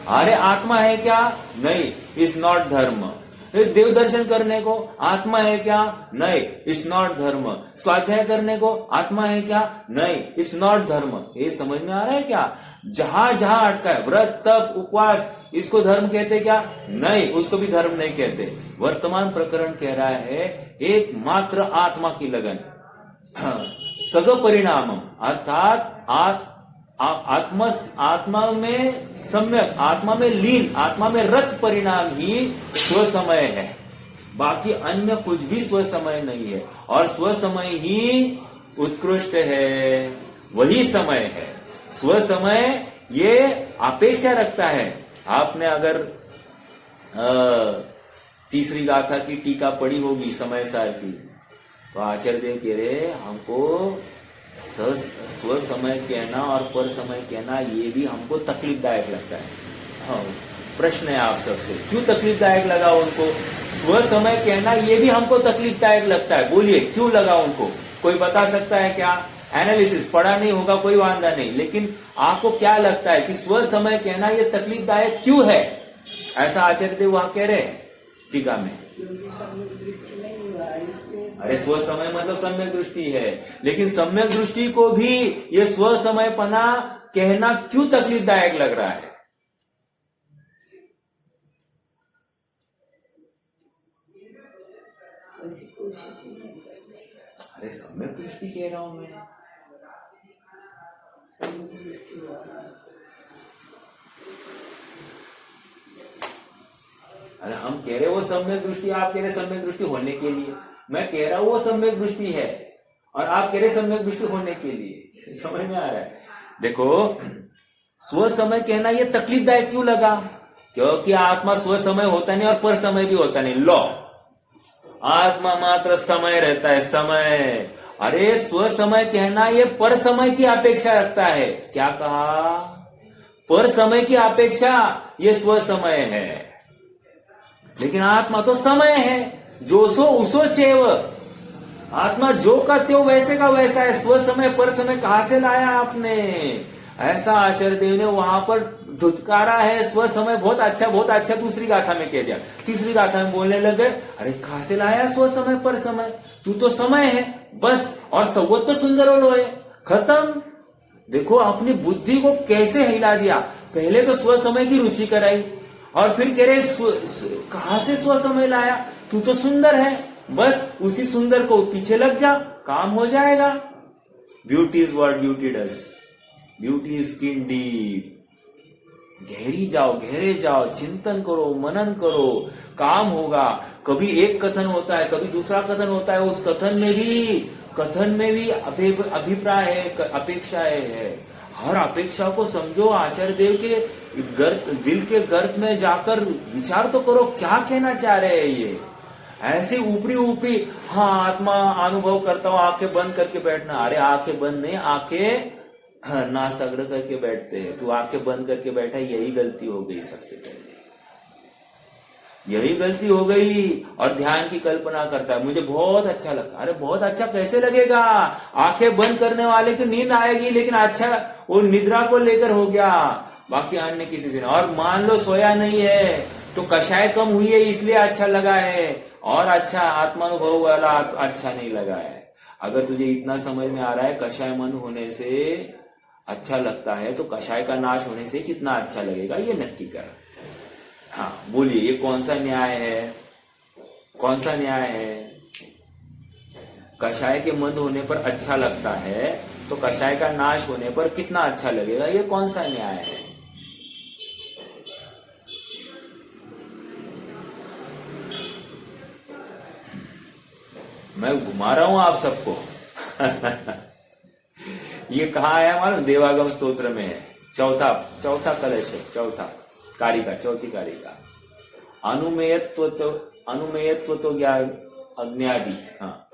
अरे आत्मा है क्या? नहीं, इट्स नॉट धर्म। देव दर्शन करने को आत्मा है क्या? नहीं, इट्स नॉट धर्म। स्वाध्याय करने को आत्मा है क्या? नहीं, इट्स नॉट धर्म। ये समझ में आ रहा है क्या? जहां जहां अटका है, व्रत तप उपवास, इसको धर्म कहते क्या? नहीं, उसको भी धर्म नहीं कहते। वर्तमान प्रकरण कह रहा है एकमात्र आत्मा की लगन, सग परिणामम, अर्थात आत्मा में सम्यक, आत्मा में लीन, आत्मा में रत परिणाम ही स्वसमय है। बाकी अन्य कुछ भी स्वसमय नहीं है, और स्वसमय ही उत्कृष्ट है, वही समय है। स्वसमय ये अपेक्षा रखता है। आपने अगर तीसरी गाथा की टीका पढ़ी होगी समय सार की, तो आचार्य देव कह रहे हमको स्व समय कहना और पर समय कहना ये भी हमको तकलीफदायक लगता है। हाँ, प्रश्न है आप सबसे, क्यों तकलीफदायक लगा उनको? स्व समय कहना ये भी हमको तकलीफदायक लगता है, बोलिए क्यों लगा उनको? कोई बता सकता है क्या? एनालिसिस पढ़ा नहीं होगा कोई वांदा नहीं, लेकिन आपको क्या लगता है कि स्व समय कहना ये तकलीफदायक क्यों है? ऐसा आचार्य देव वहां कह रहे हैं टीका में। अरे स्व समय मतलब सम्यक दृष्टि है, लेकिन सम्यक दृष्टि को भी ये स्व समयपना कहना क्यों तकलीफदायक लग रहा है? अरे सम्यक दृष्टि कह रहा हूं मैं। अरे हम कह रहे वो सम्यक दृष्टि, आप कह रहे सम्यक दृष्टि होने के लिए। मैं कह रहा हूं वो सम्यक दृष्टि है और आप कह रहे सम्यक दृष्टि होने के लिए। समझ में आ रहा है? देखो स्व समय कहना ये तकलीफदायक क्यों लगा? क्योंकि आत्मा स्व समय होता नहीं और पर समय भी होता नहीं। लो, आत्मा मात्र समय रहता है, समय। अरे स्व समय कहना ये पर समय की अपेक्षा रखता है। क्या कहा? पर समय की अपेक्षा ये स्व समय है, लेकिन आत्मा तो समय है। जो सो उसो चेव, आत्मा जो का त्यो वैसे का वैसा है। स्व समय पर समय कहां से लाया आपने? ऐसा आचार्य देव ने वहां पर धुतकारा है। स्व समय बहुत अच्छा दूसरी गाथा में कह दिया। तीसरी गाथा में बोलने लगे, अरे कहां से लाया स्व समय पर समय? तू तो समय है बस, और सवत तो सुंदर लो है, खत्म। देखो अपनी बुद्धि को कैसे हिला दिया। पहले तो स्व समय की रुचि कराई और फिर कह रहे कहां से स्व समय लाया? तू तो सुंदर है बस, उसी सुंदर को पीछे लग जा, काम हो जाएगा। Beauty is what beauty does. Beauty is skin deep. गहरे जाओ, चिंतन करो, मनन करो, काम होगा। कभी एक कथन होता है, कभी दूसरा कथन होता है। उस कथन में भी अभिप्राय है, अपेक्षाएं है। हर अपेक्षा को समझो। आचार्य देव के दिल के गर्त में जाकर विचार तो करो, क्या कहना चाह रहे हैं ये। ऐसे ऊपरी हाँ आत्मा अनुभव करता हूं, आंखें बंद करके बैठना। अरे आंखें बंद नहीं, आंखें ना सगड़ करके बैठते हैं। तू आंखें बंद करके बैठा, यही गलती हो गई सबसे पहले, यही गलती हो गई। और ध्यान की कल्पना करता है, मुझे बहुत अच्छा लगता। अरे बहुत अच्छा कैसे लगेगा? आंखें बंद करने वाले की नींद आएगी, लेकिन अच्छा वो निद्रा को लेकर हो गया, बाकी अन्य किसी से। और मान लो सोया नहीं है तो कषाय कम हुई है इसलिए अच्छा लगा है, और अच्छा आत्मानुभव वाला अच्छा नहीं लगा है। अगर तुझे इतना समझ में आ रहा है कषाय मन होने से अच्छा लगता है, तो कषाय का नाश होने से कितना अच्छा लगेगा ये नक्की कर। हाँ बोलिए, ये कौन सा न्याय है? कौन सा न्याय है? कषाय के मंद होने पर अच्छा लगता है, तो कषाय का नाश होने पर कितना अच्छा लगेगा? ये कौन सा न्याय है? मैं घुमा रहा हूं आप सबको। ये कहा आया मालूम? देवागम स्तोत्र में है। चौथा कलश है, चौथी कारिका। अनुमेयत्व तो ज्ञान अज्ञादि। हाँ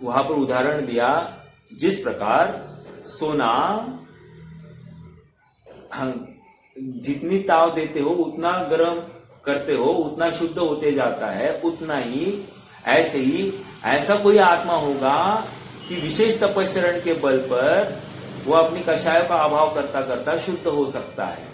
वहां पर उदाहरण दिया, जिस प्रकार सोना जितनी ताव देते हो उतना गर्म करते हो उतना शुद्ध होते जाता है, उतना ही ऐसे ही ऐसा कोई आत्मा होगा कि विशेष तपस्चरण के बल पर वो अपनी कषाय का अभाव करता करता शुद्ध हो सकता है।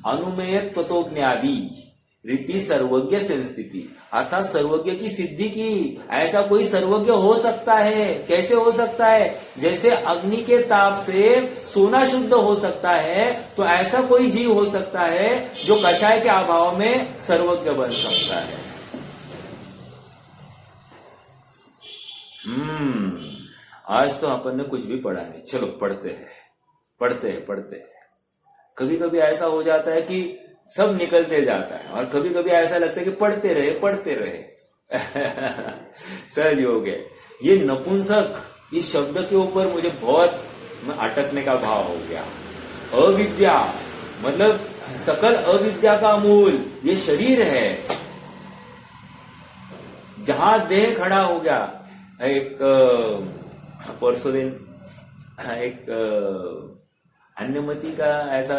अनुमेयत्व तो ज्ञादि रीति सर्वज्ञ संस्थिति, अर्थात सर्वज्ञ की सिद्धि की। ऐसा कोई सर्वज्ञ हो सकता है। कैसे हो सकता है? जैसे अग्नि के ताप से सोना शुद्ध हो सकता है, तो ऐसा कोई जीव हो सकता है जो कषाय के अभाव में सर्वज्ञ बन सकता है। आज तो अपन ने कुछ भी पढ़ा नहीं। चलो पढ़ते हैं। कभी कभी ऐसा हो जाता है कि सब निकलते जाता है, और कभी कभी ऐसा लगता है कि पढ़ते रहे। सहज हो गए। ये नपुंसक इस शब्द के ऊपर मुझे बहुत अटकने का भाव हो गया। अविद्या मतलब सकल अविद्या का मूल ये शरीर है। जहां देह खड़ा हो गया, एक परसों दिन एक अन्यमति का ऐसा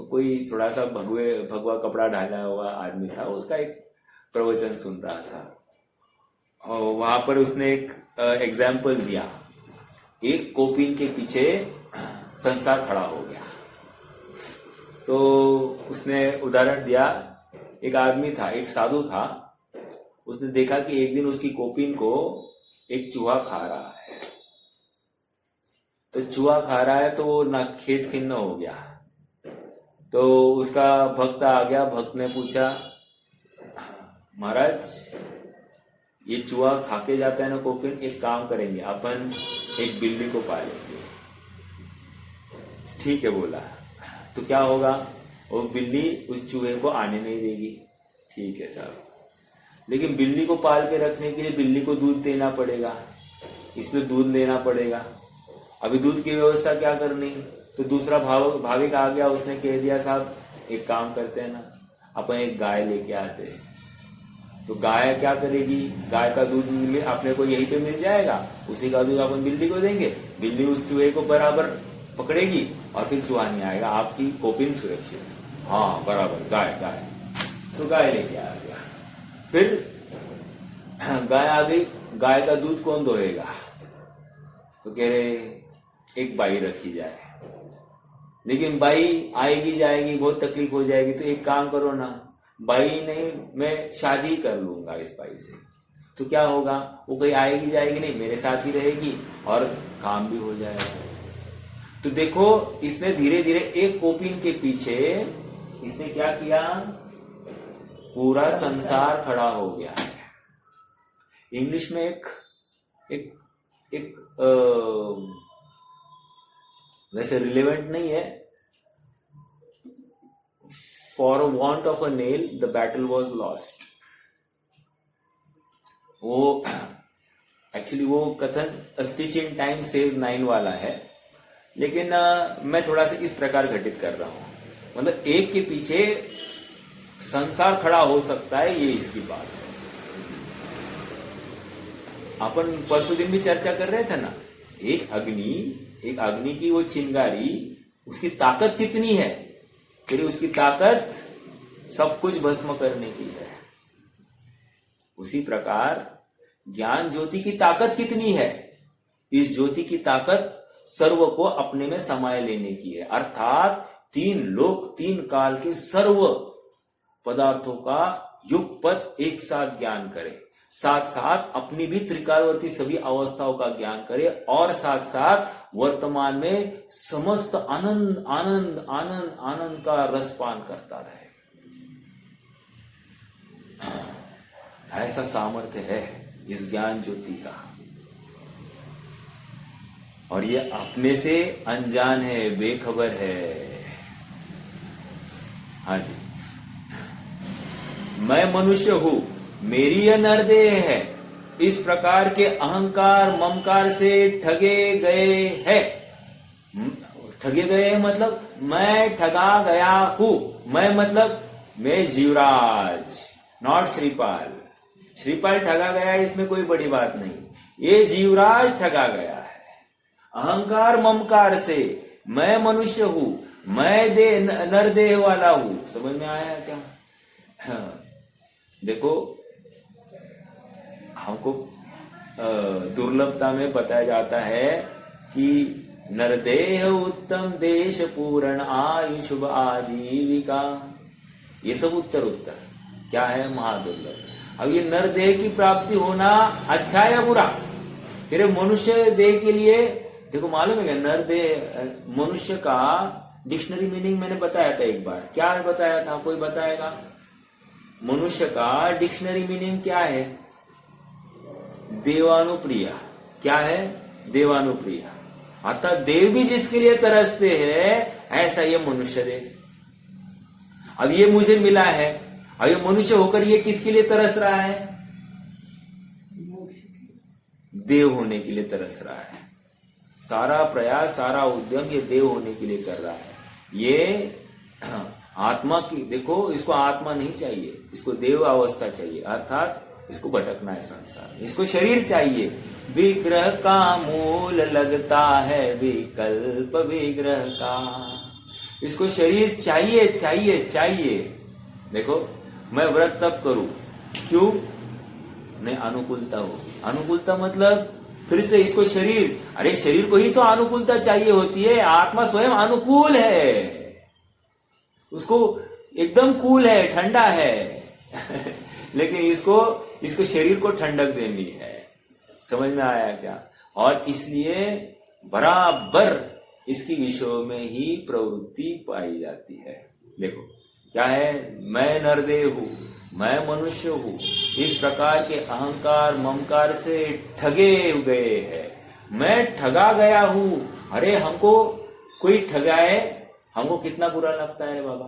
कोई थोड़ा सा भगवा कपड़ा डाला हुआ आदमी था, उसका एक प्रवचन सुन रहा था और वहां पर उसने एक एग्जाम्पल दिया। एक कोपिन के पीछे संसार खड़ा हो गया। तो उसने उदाहरण दिया, एक आदमी था, एक साधु था, उसने देखा कि एक दिन उसकी कोपिन को एक चूहा खा रहा है। तो चूहा खा रहा है तो वो ना खेत खिन्न हो गया। तो उसका भक्त आ गया, भक्त ने पूछा, महाराज ये चूहा खा के जाता है ना कोपिन, एक काम करेंगे अपन एक बिल्ली को पालेंगे। ठीक है बोला। तो क्या होगा, वो बिल्ली उस चूहे को आने नहीं देगी। ठीक है साहब, लेकिन बिल्ली को पाल के रखने के लिए बिल्ली को दूध देना पड़ेगा, इसलिए दूध लेना पड़ेगा। अभी दूध की व्यवस्था क्या करनी, तो दूसरा भाविक आ गया, उसने कह दिया साहब एक काम करते हैं ना, अपन एक गाय लेके आते हैं। तो गाय क्या करेगी, गाय का दूध अपने को यहीं पे मिल जाएगा, उसी का दूध अपन बिल्ली को देंगे, बिल्ली उस चूहे को बराबर पकड़ेगी और फिर चूहा नहीं आएगा, आपकी कोपिन सुरक्षित। हाँ बराबर, गाय गाय। तो गाय लेके आ गया। फिर गाय आ गई, गाय का दूध कौन दोहेगा, तो कह रहे एक बाई रखी जाए। लेकिन बाई आएगी जाएगी, बहुत तकलीफ हो जाएगी, तो एक काम करो ना, बाई नहीं मैं शादी कर लूंगा इस बाई से। तो क्या होगा, वो कहीं आएगी जाएगी नहीं, मेरे साथ ही रहेगी और काम भी हो जाएगा। तो देखो इसने धीरे धीरे एक कोपिन के पीछे इसने क्या किया, पूरा संसार खड़ा हो गया है। इंग्लिश में एक एक एक वैसे रिलेवेंट नहीं है, for want of a nail the battle was lost. वो एक्चुअली वो कथन स्टिच इन टाइम सेव्स 9 वाला है, लेकिन मैं थोड़ा सा इस प्रकार घटित कर रहा हूं, मतलब एक के पीछे संसार खड़ा हो सकता है, ये इसकी बात है। अपन परसों दिन भी चर्चा कर रहे थे ना, एक अग्नि की वो चिंगारी, उसकी ताकत कितनी है, फिर उसकी ताकत सब कुछ भस्म करने की है। उसी प्रकार ज्ञान ज्योति की ताकत कितनी है, इस ज्योति की ताकत सर्व को अपने में समाये लेने की है, अर्थात 3 लोक 3 काल के सर्व पदार्थों का युगपत एक साथ ज्ञान करे, साथ साथ अपनी भी त्रिकालवर्ती सभी अवस्थाओं का ज्ञान करे, और साथ साथ वर्तमान में समस्त आनंद आनंद आनंद आनंद का रसपान करता रहे। ऐसा सामर्थ्य है इस ज्ञान ज्योति का, और ये अपने से अनजान है, बेखबर है। हाँ जी, मैं मनुष्य हूं, मेरी यह नरदेह है, इस प्रकार के अहंकार ममकार से ठगे गए हैं। ठगे गए मतलब मैं ठगा गया हूं, मैं मतलब मैं जीवराज, नॉट श्रीपाल। श्रीपाल ठगा गया है, इसमें कोई बड़ी बात नहीं, ये जीवराज ठगा गया है। अहंकार ममकार से मैं मनुष्य हूं, मैं नरदेह वाला हूं। समझ में आया क्या? हाँ। देखो हमको दुर्लभता में बताया जाता है कि नरदेह उत्तम देश पूर्ण आयु शुभ आजीविका, ये सब उत्तर क्या है, महादुर्लभ। अब ये नरदेह की प्राप्ति होना अच्छा या बुरा? फिर मनुष्य देह के लिए देखो मालूम है क्या, नरदेह मनुष्य का डिक्शनरी मीनिंग मैंने बताया था एक बार, क्या बताया था, कोई बताएगा? मनुष्य का डिक्शनरी मीनिंग क्या है? देवानुप्रिय। क्या है? देवानुप्रिय, अर्थात देव भी जिसके लिए तरसते हैं, ऐसा ये मनुष्य देव। अब ये मुझे मिला है, अब ये मनुष्य होकर ये किसके लिए तरस रहा है? देव होने के लिए तरस रहा है। सारा प्रयास सारा उद्यम ये देव होने के लिए कर रहा है। ये आत्मा की, देखो इसको आत्मा नहीं चाहिए, इसको देव अवस्था चाहिए, अर्थात इसको भटकना है संसार में, इसको शरीर चाहिए। विग्रह का मूल लगता है विकल्प विग्रह का, इसको शरीर चाहिए चाहिए चाहिए। देखो मैं व्रत तब करूं क्यों? नहीं, अनुकूलता हो। अनुकूलता मतलब फिर से इसको शरीर, अरे शरीर को ही तो अनुकूलता चाहिए होती है। आत्मा स्वयं अनुकूल है, उसको एकदम कूल है, ठंडा है लेकिन इसको शरीर को ठंडक देनी है। समझ में आया क्या? और इसलिए बराबर इसकी विषयों में ही प्रवृत्ति पाई जाती है। देखो क्या है, मैं नरदेह हूं, मैं मनुष्य हूं, इस प्रकार के अहंकार ममकार से ठगे गए हैं। मैं ठगा गया हूं। अरे हमको कोई ठगाए, हमको कितना बुरा लगता है बाबा।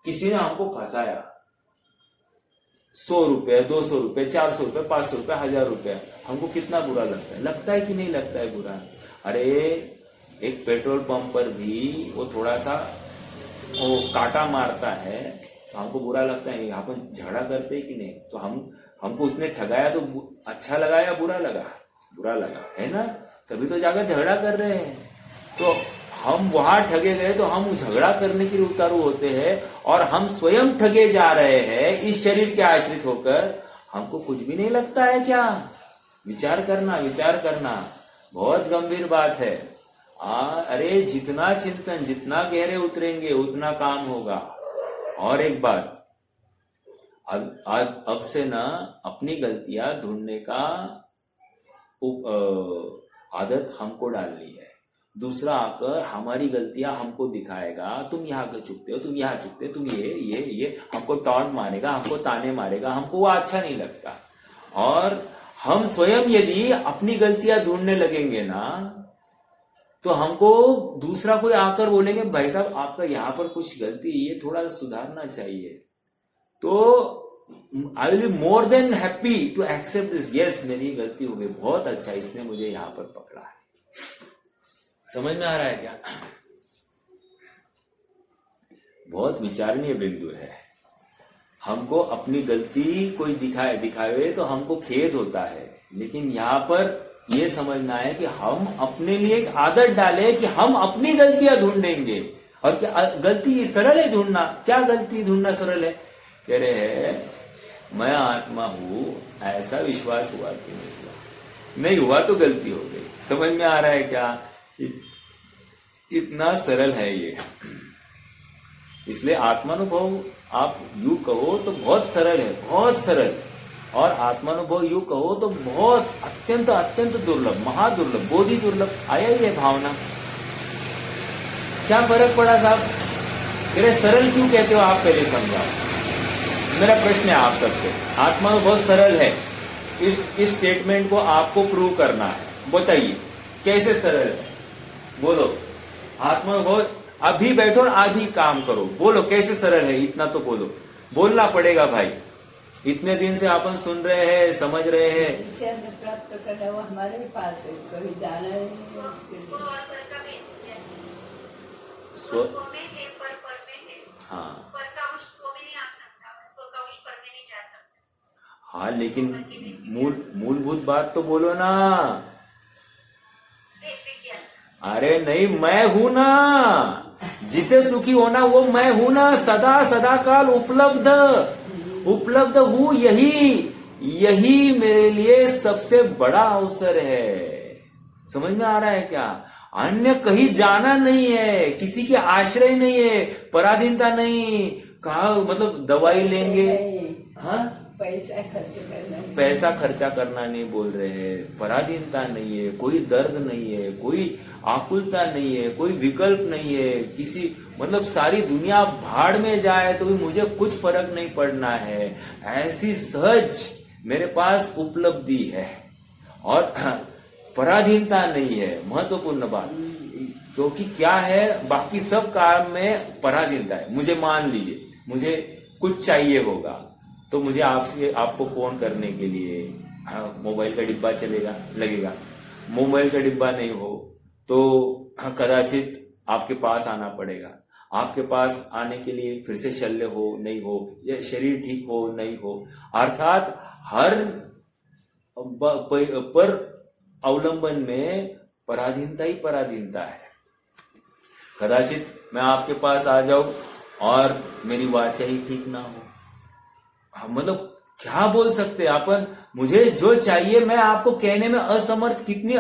किसी ने हमको फंसाया, 100 रुपए, 200 रुपए, 400 रुपए, 500 रुपए, 1000 रुपए, हमको कितना बुरा लगता है? लगता है कि नहीं लगता है बुरा? अरे एक पेट्रोल पंप पर भी वो थोड़ा सा वो काटा मारता है तो हमको बुरा लगता है। अपन झगड़ा करते कि नहीं? तो हमको उसने ठगाया तो अच्छा लगा या बुरा लगा? बुरा लगा, है ना? तभी तो जाकर झगड़ा कर रहे हैं। तो हम वहां ठगे गए तो हम झगड़ा करने के लिए उतारू होते हैं, और हम स्वयं ठगे जा रहे हैं इस शरीर के आश्रित होकर। हमको कुछ भी नहीं लगता है क्या? विचार करना, विचार करना, बहुत गंभीर बात है। अरे जितना चिंतन, जितना गहरे उतरेंगे उतना काम होगा। और एक बात, अब से ना अपनी गलतियां ढूंढने का आदत हमको डालनी है। दूसरा आकर हमारी गलतियां हमको दिखाएगा, तुम यहाँ के चुकते हो, तुम यहाँ चुकते हो, तुम ये हमको टॉन्ट मारेगा, हमको ताने मारेगा, हमको वो अच्छा नहीं लगता। और हम स्वयं यदि अपनी गलतियां ढूंढने लगेंगे ना, तो हमको दूसरा कोई आकर बोलेंगे भाई साहब आपका यहाँ पर कुछ गलती है, ये थोड़ा सुधारना चाहिए। तो I will be more than happy to accept this. Yes, मेरी गलती हो गई, बहुत अच्छा, इसने मुझे यहाँ पर पकड़ा है। समझ में आ रहा है क्या? बहुत विचारणीय बिंदु है। हमको अपनी गलती कोई दिखावे तो हमको खेद होता है, लेकिन यहाँ पर ये समझना है कि हम अपने लिए एक आदत डाले कि हम अपनी गलतियां ढूंढेंगे। और क्या गलती सरल है ढूंढना? क्या गलती ढूंढना सरल है? कह रहे हैं मैं आत्मा हूं, ऐसा विश्वास हुआ कि नहीं हुआ? नहीं हुआ तो गलती हो गई। समझ में आ रहा है क्या? इतना सरल है ये। इसलिए आत्मानुभव आप यू कहो तो बहुत सरल है, बहुत सरल। और आत्मानुभव यू कहो तो बहुत अत्यंत अत्यंत दुर्लभ, महादुर्लभ, बोधी दुर्लभ। आया ही है भावना। क्या फर्क पड़ा साहब? मेरे सरल क्यों कहते हो आप? पहले समझाओ। मेरा प्रश्न है आप सबसे, आत्मानुभव सरल है, इस स्टेटमेंट को आपको प्रूव करना है। बताइए कैसे सरल है? बोलो। आत्मानुभव, अभी बैठो और आधी काम करो, बोलो कैसे सरल है? इतना तो बोलो, बोलना पड़ेगा भाई। इतने दिन से अपन सुन रहे हैं, समझ रहे हैं। प्राप्त करना वो हमारे पास है, कभी जाना है। हाँ लेकिन मूलभूत बात तो बोलो ना। अरे नहीं, मैं हूं ना, जिसे सुखी होना वो मैं हूं ना, सदा सदा काल उपलब्ध हूं। यही मेरे लिए सबसे बड़ा अवसर है। समझ में आ रहा है क्या? अन्य कहीं जाना नहीं है, किसी के आश्रय नहीं है, पराधीनता नहीं। कहा मतलब दवाई लेंगे, हाँ पैसा खर्चा करना नहीं बोल रहे हैं, पराधीनता नहीं है, कोई दर्द नहीं है, कोई आकुलता नहीं है, कोई विकल्प नहीं है, किसी मतलब सारी दुनिया भाड़ में जाए तो भी मुझे कुछ फर्क नहीं पड़ना है। ऐसी सहज मेरे पास उपलब्धि है और पराधीनता नहीं है। महत्वपूर्ण बात, क्योंकि क्या है, बाकी सब काम में पराधीनता है। मुझे मान लीजिए मुझे कुछ चाहिए होगा तो मुझे आपको फोन करने के लिए मोबाइल का डिब्बा लगेगा। मोबाइल का डिब्बा नहीं हो तो कदाचित आपके पास आना पड़ेगा। आपके पास आने के लिए फिर से शल्य हो नहीं हो, या शरीर ठीक हो नहीं हो, अर्थात हर पर अवलंबन में पराधीनता ही पराधीनता है। कदाचित मैं आपके पास आ जाऊं और मेरी वाचा ही ठीक ना हो, मतलब क्या बोल सकते अपन, मुझे जो चाहिए मैं आपको कहने में असमर्थ, कितनी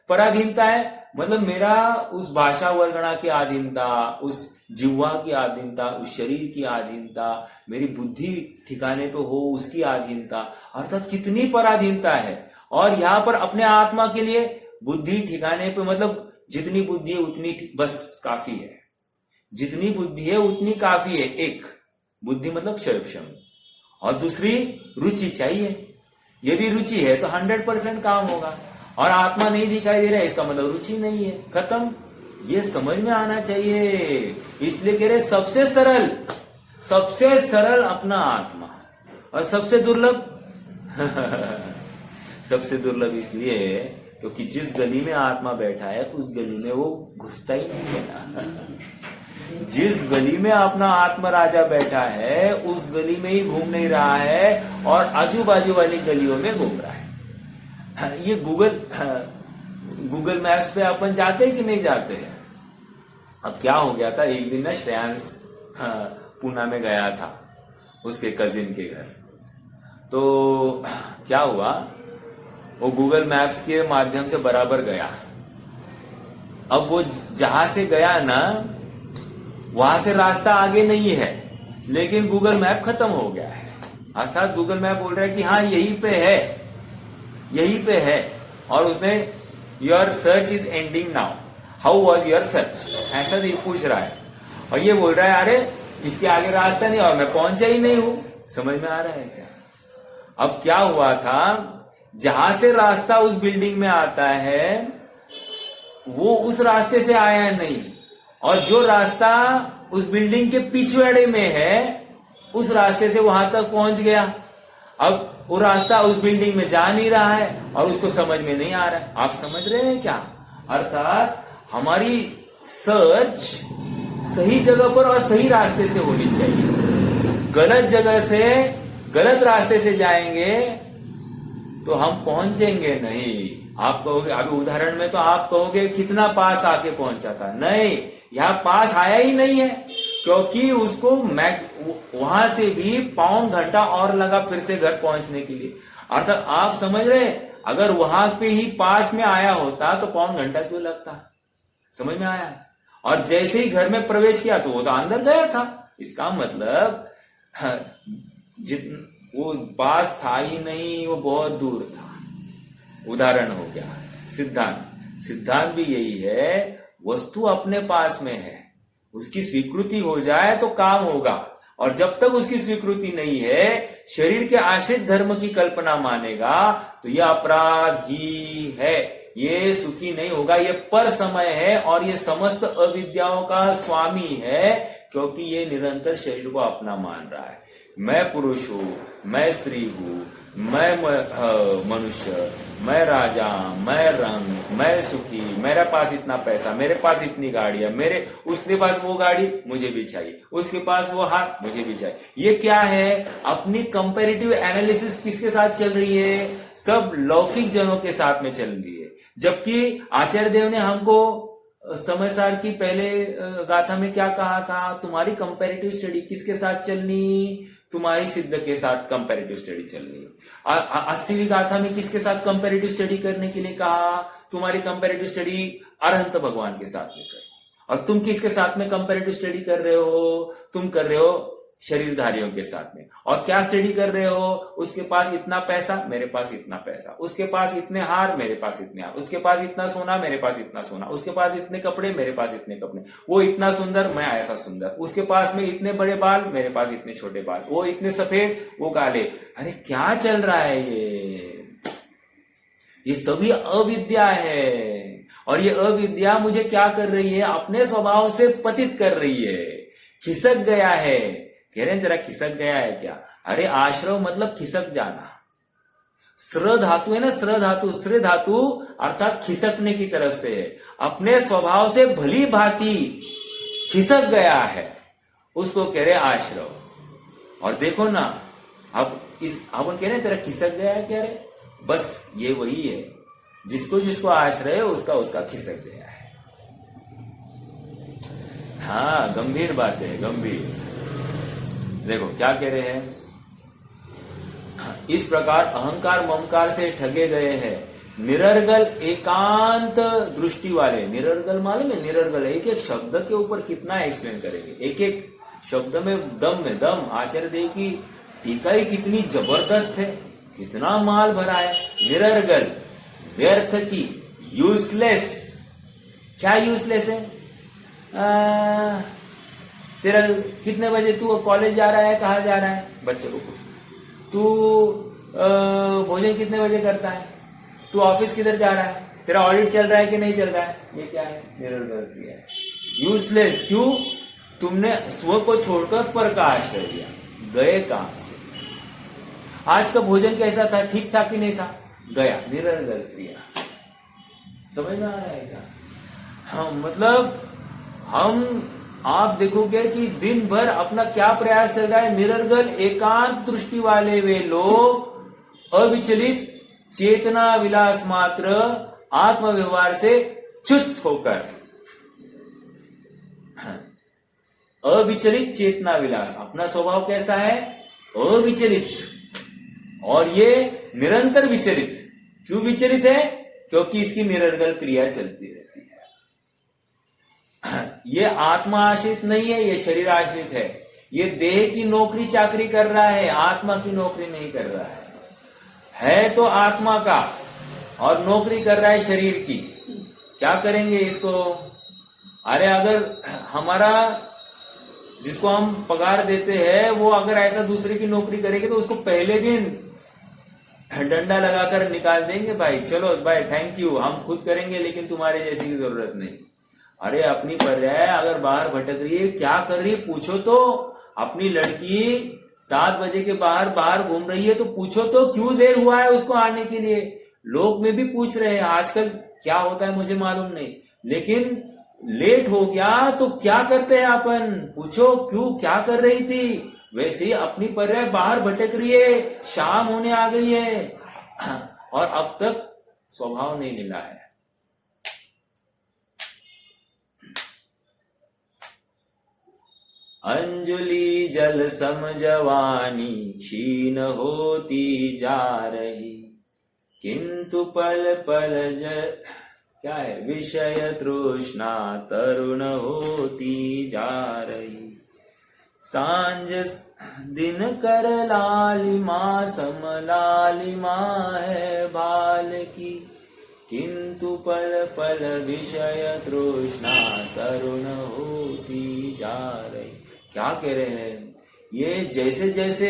पराधीनता है। मतलब मेरा उस भाषा वर्गणा की आधीनता, उस जिह्वा की आधीनता, उस शरीर की आधीनता, मेरी बुद्धि ठिकाने पे हो उसकी आधीनता, अर्थात कितनी पराधीनता है। और यहाँ पर अपने आत्मा के लिए बुद्धि ठिकाने पे, मतलब जितनी बुद्धि है उतनी बस काफी है, जितनी बुद्धि है उतनी काफी है। एक बुद्धि मतलब क्षण, और दूसरी रुचि चाहिए। यदि रुचि है तो 100% काम होगा, और आत्मा नहीं दिखाई दे रहा है इसका मतलब रुचि नहीं है, खत्म। ये समझ में आना चाहिए। इसलिए कह रहे सबसे सरल अपना आत्मा, और सबसे दुर्लभ सबसे दुर्लभ इसलिए क्योंकि जिस गली में आत्मा बैठा है उस गली में वो घुसता ही नहीं है ना। जिस गली में अपना आत्मा राजा बैठा है उस गली में ही घूम नहीं रहा है, और आजू बाजू वाली गलियों में घूम रहा है। ये गूगल मैप्स पे अपन जाते हैं कि नहीं जाते हैं। अब क्या हो गया था, एक दिन ना श्रेयांश पूना में गया था उसके कजिन के घर। तो क्या हुआ, वो गूगल मैप्स के माध्यम से बराबर गया। अब वो जहां से गया ना वहां से रास्ता आगे नहीं है, लेकिन गूगल मैप खत्म हो गया है। अर्थात गूगल मैप बोल रहा है कि हाँ यहीं पे है, यहीं पे है, और उसने your search is ending now, how was your search, ऐसा नहीं पूछ रहा है। और ये बोल रहा है अरे इसके आगे रास्ता नहीं और मैं पहुंचा ही नहीं हूं। समझ में आ रहा है क्या। अब क्या हुआ था, जहां से रास्ता उस बिल्डिंग में आता है वो उस रास्ते से आया नहीं, और जो रास्ता उस बिल्डिंग के पिछवाड़े में है उस रास्ते से वहां तक पहुंच गया। अब वो रास्ता उस बिल्डिंग में जा नहीं रहा है और उसको समझ में नहीं आ रहा है। आप समझ रहे हैं क्या। अर्थात हमारी सर्च सही जगह पर और सही रास्ते से होनी चाहिए। गलत जगह से गलत रास्ते से जाएंगे तो हम पहुंचेंगे नहीं। आप कहोगे, अभी उदाहरण में तो आप कहोगे कितना पास आके पहुंचा था, नहीं, यहाँ पास आया ही नहीं है, क्योंकि उसको वहां से भी पौन घंटा और लगा फिर से घर पहुंचने के लिए। अर्थात आप समझ रहे, अगर वहां पे ही पास में आया होता तो पौन घंटा क्यों लगता। समझ में आया। और जैसे ही घर में प्रवेश किया तो वो तो अंदर गया था। इसका मतलब वो पास था ही नहीं, वो बहुत दूर था। उदाहरण हो गया। सिद्धांत भी यही है, वस्तु अपने पास में है, उसकी स्वीकृति हो जाए तो काम होगा, और जब तक उसकी स्वीकृति नहीं है, शरीर के आश्रित धर्म की कल्पना मानेगा तो यह अपराध ही है, ये सुखी नहीं होगा, ये पर समय है, और ये समस्त अविद्याओं का स्वामी है, क्योंकि ये निरंतर शरीर को अपना मान रहा है। मैं पुरुष हूं, मैं स्त्री हूं, मैं मनुष्य, मैं राजा, मैं रंग, मैं सुखी, मेरे पास इतना पैसा, मेरे पास इतनी गाड़ियां, मेरे उसके पास वो गाड़ी मुझे भी चाहिए, उसके पास वो हार मुझे भी चाहिए। ये क्या है, अपनी कंपैरेटिव एनालिसिस किसके साथ चल रही है, सब लौकिक जनों के साथ में चल रही है। जबकि आचार्य देव ने हमको समयसार की पहले गाथा में क्या कहा था, तुम्हारी कंपैरेटिव स्टडी किसके साथ चलनी, तुम्हारी सिद्ध के साथ कंपैरेटिव स्टडी चलनी। 80वीं गाथा में किसके साथ कंपैरेटिव स्टडी करने के लिए कहा, तुम्हारी कंपैरेटिव स्टडी अरहंत भगवान के साथ में करनी। और तुम किसके साथ में कंपैरेटिव स्टडी कर रहे हो, तुम कर रहे हो शरीरधारियों के साथ में। और क्या स्टडी कर रहे हो, उसके पास इतना पैसा, मेरे पास इतना पैसा, उसके पास इतने हार, मेरे पास इतने हार, उसके पास इतना सोना, मेरे पास इतना सोना, उसके पास इतने कपड़े, मेरे पास इतने कपड़े, वो इतना सुंदर, मैं ऐसा सुंदर, उसके पास में इतने बड़े बाल, मेरे पास इतने छोटे बाल, वो इतने सफेद, वो काले। अरे क्या चल रहा है ये सभी अविद्या है। और ये अविद्या मुझे क्या कर रही है, अपने स्वभाव से पतित कर रही है, खिसक गया है। कह रहे हैं जरा खिसक गया है क्या, अरे आश्रव मतलब खिसक जाना। स्र धातु है ना, स्र धातु, स्र धातु अर्थात खिसकने की तरफ से है। अपने स्वभाव से भली भांति खिसक गया है, उसको कह रहे आश्रव। और देखो ना, अब अपन कह रहे तेरा खिसक गया है, कह रहे बस ये वही है, जिसको जिसको आश्रय है उसका उसका खिसक गया है। हाँ, गंभीर बात है, गंभीर। देखो क्या कह रहे हैं, इस प्रकार अहंकार ममकार से ठगे गए हैं निरर्गल एकांत दृष्टि वाले। निरर्गल मालूम है, निरर्गल एक एक शब्द के ऊपर कितना एक्सप्लेन करेंगे, एक एक शब्द में दम आचार्य देव की टीका ही कितनी जबरदस्त है, कितना माल भरा है। निरर्गल व्यर्थ की, यूजलेस। क्या यूजलेस है? तेरा कितने बजे तू कॉलेज जा रहा है, कहाँ जा रहा है, बच्चे को पूछ। तू भोजन कितने बजे करता है, तू ऑफिस किधर जा रहा है, तेरा ऑडिट चल रहा है कि नहीं चल रहा है, ये क्या है? निरर्गल क्रिया है, यूजलेस। क्यों? तुमने स्व को छोड़कर पर का आश्रय दिया, गए कहां से? आज का भोजन कैसा था, ठीक था कि नहीं था, गया, निरर्गल क्रिया। समझ में आ रहा है क्या? हाँ, मतलब आप देखोगे कि दिन भर अपना क्या प्रयास चल रहा है। निरर्गल एकांत दृष्टि वाले वे लोग अविचलित चेतना विलास मात्र आत्म व्यवहार से च्युत होकर, अविचलित चेतना विलास, अपना स्वभाव कैसा है? अविचलित। और ये निरंतर विचलित। क्यों विचलित है? क्योंकि इसकी निरर्गल क्रिया चलती रहती है। ये आत्मा आश्रित नहीं है, ये शरीर आश्रित है। ये देह की नौकरी चाकरी कर रहा है, आत्मा की नौकरी नहीं कर रहा है तो आत्मा का, और नौकरी कर रहा है शरीर की। क्या करेंगे इसको? अरे अगर हमारा जिसको हम पगार देते हैं वो अगर ऐसा दूसरे की नौकरी करेंगे तो उसको पहले दिन डंडा लगाकर निकाल देंगे, भाई चलो भाई थैंक यू, हम खुद करेंगे लेकिन तुम्हारे जैसी की जरूरत नहीं। अरे अपनी पर्याय अगर बाहर भटक रही है, क्या कर रही है पूछो तो। अपनी लड़की 7 बजे के बाहर घूम रही है तो पूछो तो क्यों देर हुआ है उसको आने के लिए। लोग में भी पूछ रहे हैं, आजकल क्या होता है मुझे मालूम नहीं, लेकिन लेट हो गया तो क्या करते हैं अपन, पूछो क्यों, क्या कर रही थी। वैसे ही अपनी पर्याय बाहर भटक रही है, शाम होने आ गई है और अब तक स्वभाव नहीं मिला है। अंजुली जल सम जवानी क्षीण होती जा रही, किंतु पल पल क्या है, विषय तृष्णा तरुण होती जा रही। सांझ दिन कर लालिमा सम लालिमा है बाल की, किंतु पल पल विषय तृष्णा तरुण होती जा रही। क्या कह रहे हैं? ये जैसे जैसे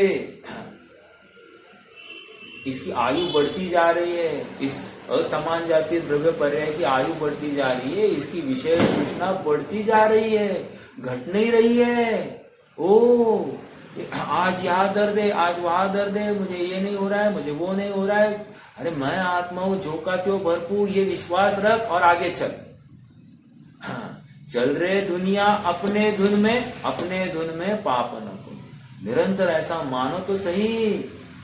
इसकी आयु बढ़ती जा रही है, इस असमान जातीय द्रव्य पर्याय की आयु बढ़ती जा रही है, इसकी विषय तृष्णा बढ़ती जा रही है, घट नहीं रही है। ओ आज यहाँ दर्द है, आज वहां दर्द है, मुझे ये नहीं हो रहा है, मुझे वो नहीं हो रहा है। अरे मैं आत्मा हूं, झोंका क्यों भरपूर, ये विश्वास रख और आगे चल। चल रहे दुनिया अपने धुन में पाप न हो। निरंतर ऐसा मानो तो सही।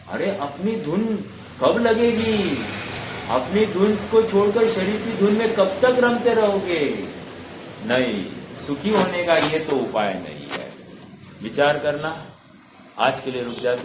अरे अपनी धुन कब लगेगी? अपनी धुन को छोड़कर शरीर की धुन में कब तक रमते रहोगे? नहीं, सुखी होने का ये तो उपाय नहीं है। विचार करना। आज के लिए रुक जाते हैं।